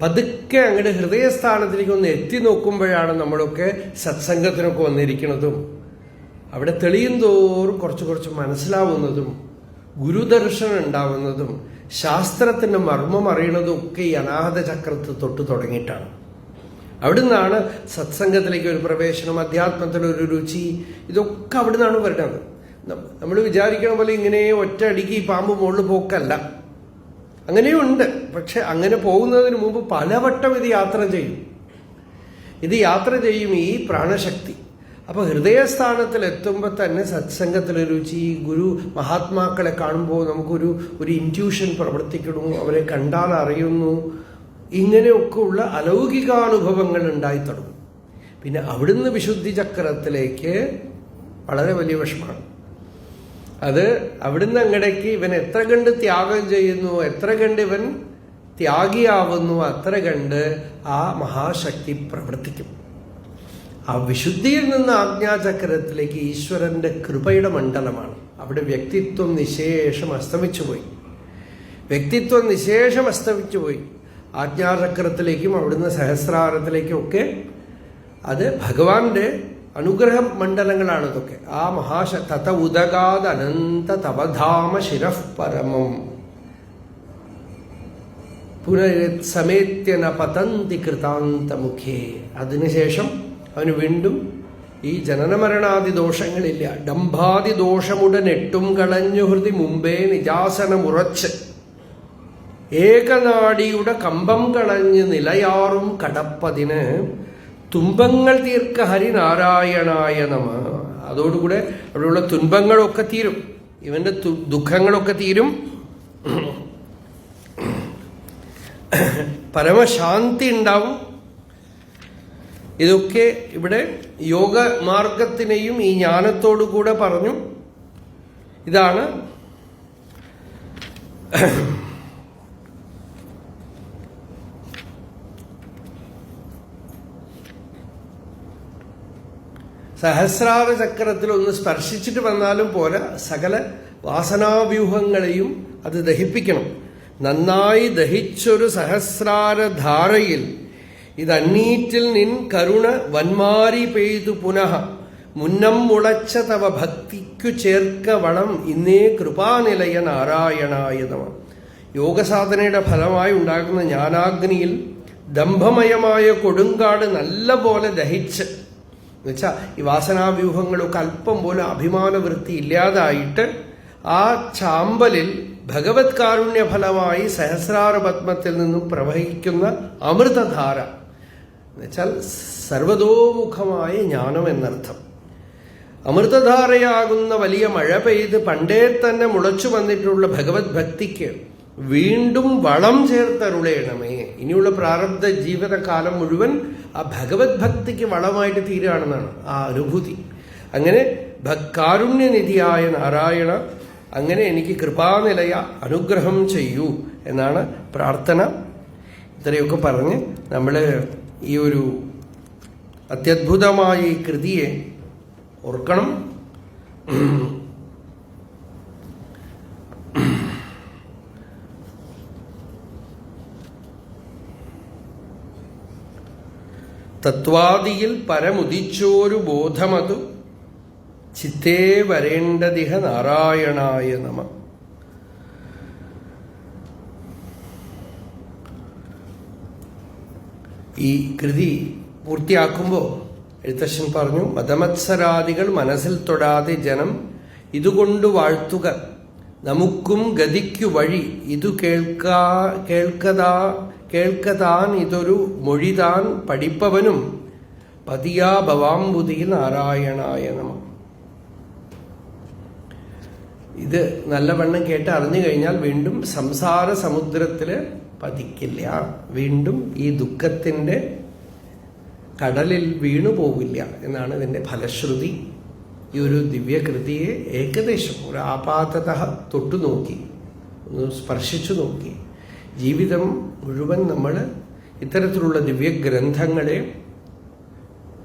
Speaker 2: പതുക്കെ അങ്ങോട്ട് ഹൃദയസ്ഥാനത്തിലേക്ക് ഒന്ന് എത്തി നോക്കുമ്പോഴാണ് നമ്മളൊക്കെ സത്സംഗത്തിനൊക്കെ വന്നിരിക്കുന്നതും അവിടെ തെളിയും തോറും കുറച്ച് കുറച്ച് മനസ്സിലാവുന്നതും ഗുരുദർശനം ഉണ്ടാവുന്നതും ശാസ്ത്രത്തിന്റെ മർമ്മം അറിയണതും ഒക്കെ ഈ അനാഹത ചക്രത്തിൽ തൊട്ട് തുടങ്ങിയിട്ടാണ്. അവിടുന്നാണ് സത്സംഗത്തിലേക്ക് ഒരു പ്രവേശനം, അധ്യാത്മത്തിലൊരു രുചി, ഇതൊക്കെ അവിടുന്നാണ് വരുന്നത്. നമ്മൾ വിചാരിക്കണ പോലെ ഇങ്ങനെ ഒറ്റ അടിക്ക് ഈ പാമ്പ് മുകളിൽ പോക്കല്ല. അങ്ങനെയുണ്ട്. പക്ഷെ അങ്ങനെ പോകുന്നതിന് മുമ്പ് പലവട്ടം ഇത് യാത്ര ചെയ്യും. ഈ പ്രാണശക്തി, അപ്പൊ ഹൃദയസ്ഥാനത്തിൽ എത്തുമ്പോൾ തന്നെ സത്സംഗത്തിലെ രുചി, ഗുരു മഹാത്മാക്കളെ കാണുമ്പോൾ നമുക്കൊരു ഇൻറ്റ്യൂഷൻ പ്രവർത്തിക്കുന്നു, അവരെ കണ്ടാൽ അറിയുന്നു, ഇങ്ങനെയൊക്കെയുള്ള അലൗകികാനുഭവങ്ങൾ ഉണ്ടായി തുടങ്ങും. പിന്നെ അവിടുന്ന് വിശുദ്ധി ചക്രത്തിലേക്ക് വളരെ വലിയ വിഷമാണ്. അത് അവിടുന്ന് അങ്ങടേക്ക് ഇവൻ എത്ര കണ്ട് ത്യാഗം ചെയ്യുന്നു, എത്ര കണ്ട് ഇവൻ ത്യാഗിയാവുന്നു, അത്ര കണ്ട് ആ മഹാശക്തി പ്രവർത്തിക്കും. ആ വിശുദ്ധിയിൽ നിന്ന് ആജ്ഞാചക്രത്തിലേക്ക് ഈശ്വരന്റെ കൃപയുടെ മണ്ഡലമാണ്. അവിടെ വ്യക്തിത്വം നിശേഷം അസ്തമിച്ചുപോയി. വ്യക്തിത്വം നിശേഷം അസ്തമിച്ചുപോയി. ആജ്ഞാചക്രത്തിലേക്കും അവിടുന്ന് സഹസ്രാരത്തിലേക്കും ഒക്കെ അത് ഭഗവാന്റെ അനുഗ്രഹ മണ്ഡലങ്ങളാണ് ഇതൊക്കെ. ആ തത ഉദഗാദ് അനന്ത തപധാമ ശിരഃ പരമം പുനരേത്സമേത്യന പതന്തി കൃതാന്തമുഖേ. അതിനുശേഷം അവന് വീണ്ടും ഈ ജനനമരണാദി ദോഷങ്ങളില്ല. ഡംഭാദി ദോഷമുടൻ എട്ടും കളഞ്ഞു ഹൃതി മുമ്പേ നിജാസനമുറച്ച് ഏകനാടിയുടെ കമ്പം കളഞ്ഞ് നിലയാറും കടപ്പതിന് തുമ്പങ്ങൾ തീർക്ക ഹരിനാരായണായ നമ. അതോടുകൂടെ അവിടെയുള്ള തുன்பങ്ങളൊക്കെ തീരും, ഇവന്റെ ദുഃഖങ്ങളൊക്കെ തീരും, പരമശാന്തി ഉണ്ടാവും. ഇതൊക്കെ ഇവിടെ യോഗമാർഗത്തിനെയും ഈ ജ്ഞാനത്തോടു കൂടെ പറഞ്ഞു. ഇതാണ് സഹസ്രാര ചക്രത്തിൽ ഒന്ന് സ്പർശിച്ചിട്ട് വന്നാലും പോരാ, സകല വാസനാവ്യൂഹങ്ങളെയും അത് ദഹിപ്പിക്കണം. നന്നായി ദഹിച്ചൊരു സഹസ്രാരധാരയിൽ ഇതന്നീറ്റിൽ നിൻ കരുണ വന്മാരി പെയ്തു പുനഃ മുന്നം മുളച്ച തവ ഭക്തിക്കു ചേർക്ക വളം ഇന്നേ കൃപാനിലയ നാരായണായ നമ. യോഗസാധനയുടെ ഫലമായി ഉണ്ടാകുന്ന ജ്ഞാനാഗ്നിയിൽ ദംഭമയമായ കൊടുങ്കാട് നല്ല പോലെ ദഹിച്ച്, എന്നുവെച്ചാൽ ഈ വാസനാവ്യൂഹങ്ങളൊക്കെ അല്പം പോലും അഭിമാനവൃത്തി ഇല്ലാതായിട്ട് ആ ചാമ്പലിൽ ഭഗവത് കാരുണ്യ ഫലമായി സഹസ്രാര പത്മത്തിൽ നിന്നും പ്രവഹിക്കുന്ന അമൃതധാര, എന്നുവെച്ചാൽ സർവതോമുഖമായ ജ്ഞാനം എന്നർത്ഥം. അമൃതധാരയാകുന്ന വലിയ മഴ പെയ്ത് പണ്ടേ തന്നെ മുളച്ചു വന്നിട്ടുള്ള ഭഗവത് ഭക്തിക്ക് വീണ്ടും വളം ചേർത്തരുളേണമേ. ഇനിയുള്ള പ്രാരബ്ധ ജീവിതകാലം മുഴുവൻ ആ ഭഗവത് ഭക്തിക്ക് വളമായിട്ട് തീരുകയാണെന്നാണ് ആ അനുഭൂതി. അങ്ങനെ കാരുണ്യനിധിയായ നാരായണ, അങ്ങനെ എനിക്ക് കൃപാനിലയ അനുഗ്രഹം ചെയ്യൂ എന്നാണ് പ്രാർത്ഥന. ഇത്രയൊക്കെ പറഞ്ഞ് നമ്മൾ ഈ ഒരു അത്യദ്ഭുതമായ ഈ കൃതിയെ ഓർക്കണം. തത്വാദിയിൽ പരമുദിച്ചോരു ബോധമതു ചിത്തേ വരേണ്ടതിഹ നാരായണായ നമ. ഈ കൃതി പൂർത്തിയാക്കുമ്പോൾ എഴുത്തച്ഛൻ പറഞ്ഞു, മതമത്സരാദികൾ മനസ്സിൽ തൊടാതെ ജനം ഇതുകൊണ്ട് വാഴ്ത്തുക, നമുക്കും ഗതിക്കു വഴി ഇതു കേൾക്കതാൻ ഇതൊരു മൊഴിതാൻ പഠിപ്പവനും പതിയാ ഭവാംബുധിയിൽ നാരായണായ നമ. ഇത് നല്ലവണ്ണം കേട്ട് അറിഞ്ഞു കഴിഞ്ഞാൽ വീണ്ടും സംസാര സമുദ്രത്തില് പതിക്കില്ല, വീണ്ടും ഈ ദുഃഖത്തിന്റെ കടലിൽ വീണു പോവില്ല എന്നാണ് ഇതിന്റെ ഫലശ്രുതി. ഈ ഒരു ദിവ്യകൃതിയെ ഏകദേശം ഒരു ആപാതത തൊട്ടു നോക്കി, ഒന്ന് സ്പർശിച്ചു നോക്കി, ജീവിതം മുഴുവൻ നമ്മൾ ഇത്തരത്തിലുള്ള ദിവ്യഗ്രന്ഥങ്ങളെ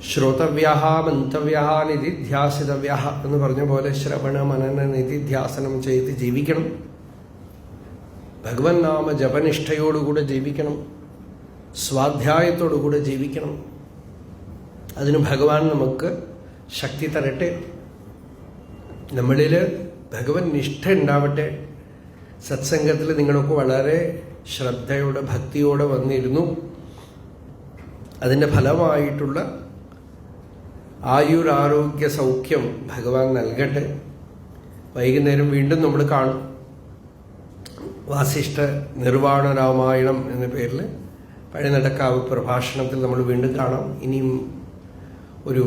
Speaker 2: ശ്രോതവ്യഃ മന്തവ്യഃ നിധിധ്യാസിതവ്യഃ എന്ന് പറഞ്ഞ പോലെ ശ്രവണ മനന നിധിധ്യാസനം ചെയ്ത് ജീവിക്കണം. ഭഗവൻ നാമ ജപനിഷ്ഠയോടുകൂടെ ജീവിക്കണം, സ്വാധ്യായത്തോടുകൂടെ ജീവിക്കണം. അതിന് ഭഗവാൻ നമുക്ക് ശക്തി തരട്ടെ, നമ്മളിൽ ഭഗവൻ നിഷ്ഠ ഉണ്ടാവട്ടെ. സത്സംഗത്തിൽ നിങ്ങളൊക്കെ വളരെ ശ്രദ്ധയോടെ ഭക്തിയോടെ വന്നിരുന്നു. അതിൻ്റെ ഫലമായിട്ടുള്ള ആയുരാരോഗ്യ സൗഖ്യം ഭഗവാൻ നൽകട്ടെ. വൈകുന്നേരം വീണ്ടും നമ്മൾ കാണും. വാസിഷ്ഠ നിർവാണ രാമായണം എന്ന പേരിൽ പഴയനടക്കാവ് പ്രഭാഷണത്തിൽ നമ്മൾ വീണ്ടും കാണാം. ഇനിയും ഒരു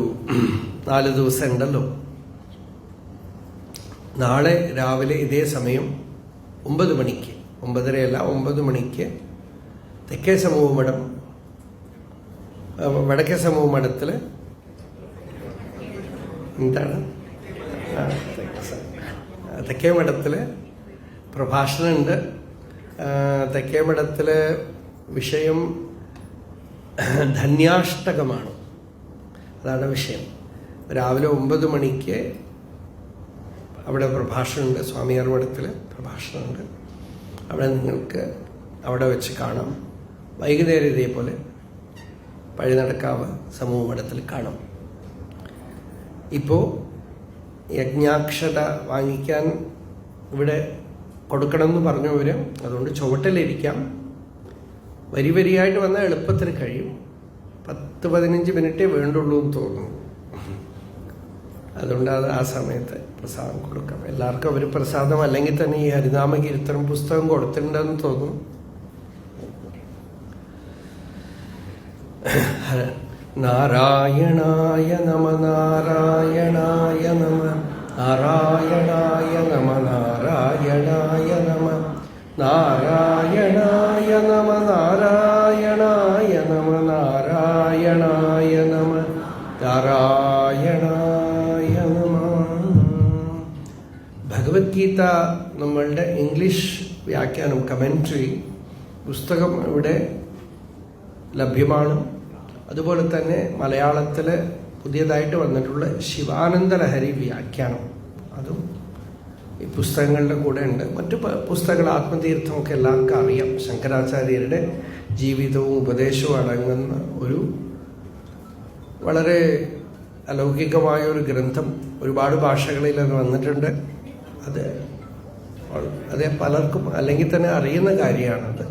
Speaker 2: 4 ദിവസം ഉണ്ടല്ലോ. നാളെ രാവിലെ ഇതേ സമയം 9 മണിക്ക്, 9:30 9 മണിക്ക് തെക്കേ സമൂഹമഠം, വടക്കേ സമൂഹമഠത്തിൽ എന്താണ് തെക്കേ മഠത്തിൽ പ്രഭാഷണമുണ്ട്. തെക്കേ മഠത്തിലെ വിഷയം ധന്യാഷ്ടകമാണ്. അതാണ് വിഷയം. രാവിലെ 9 മണിക്ക് അവിടെ പ്രഭാഷണമുണ്ട്. സ്വാമിയാർ മഠത്തിൽ പ്രഭാഷണമുണ്ട്. അവിടെ നിങ്ങൾക്ക് അവിടെ വെച്ച് കാണാം. വൈകുന്നേരം ഇതേപോലെ പഴുനടക്കാവ് സമൂഹ മഠത്തിൽ കാണാം. ഇപ്പോൾ യജ്ഞാക്ഷത വാങ്ങിക്കാൻ ഇവിടെ കൊടുക്കണമെന്ന് പറഞ്ഞവർ, അതുകൊണ്ട് ചുവട്ടിലിരിക്കാം. വരി വരിയായിട്ട് വന്നാൽ എളുപ്പത്തിൽ കഴിയും. 10-15 മിനിറ്റേ വേണ്ടുള്ളൂ എന്ന് തോന്നുന്നു. അതുകൊണ്ട് അത് ആ സമയത്ത് പ്രസാദം കൊടുക്കാം. എല്ലാവർക്കും അവർ പ്രസാദം അല്ലെങ്കിൽ തന്നെ ഈ ഹരിനാമ കീർത്തനം പുസ്തകം കൊടുത്തിട്ടുണ്ടെന്ന് തോന്നുന്നു. നാരായണായ നമ നാരായണായ നമ നാരായണായ നമ നാരായണായ നമ നാരായണായ നമ നാരായണായ നമ നാരായണായ നമ നാരായണായ നമ. ഭഗവത്ഗീത നമ്മളുടെ ഇംഗ്ലീഷ് വ്യാഖ്യാനം, കമൻട്രി പുസ്തകം ഇവിടെ ലഭ്യമാണ്. അതുപോലെ തന്നെ മലയാളത്തിൽ പുതിയതായിട്ട് വന്നിട്ടുള്ള ശിവാനന്ദ ലഹരി വ്യാഖ്യാനം, അതും ഈ പുസ്തകങ്ങളുടെ കൂടെ ഉണ്ട്. മറ്റു പുസ്തകങ്ങൾ ആത്മതീർത്ഥമൊക്കെ എല്ലാവർക്കും അറിയാം. ശങ്കരാചാര്യരുടെ ജീവിതവും ഉപദേശവും അടങ്ങുന്ന ഒരു വളരെ അലൗകികമായ ഒരു ഗ്രന്ഥം. ഒരുപാട് ഭാഷകളിൽ അത് വന്നിട്ടുണ്ട്. അത് പലർക്കും അല്ലെങ്കിൽ തന്നെ അറിയുന്ന കാര്യമാണത്.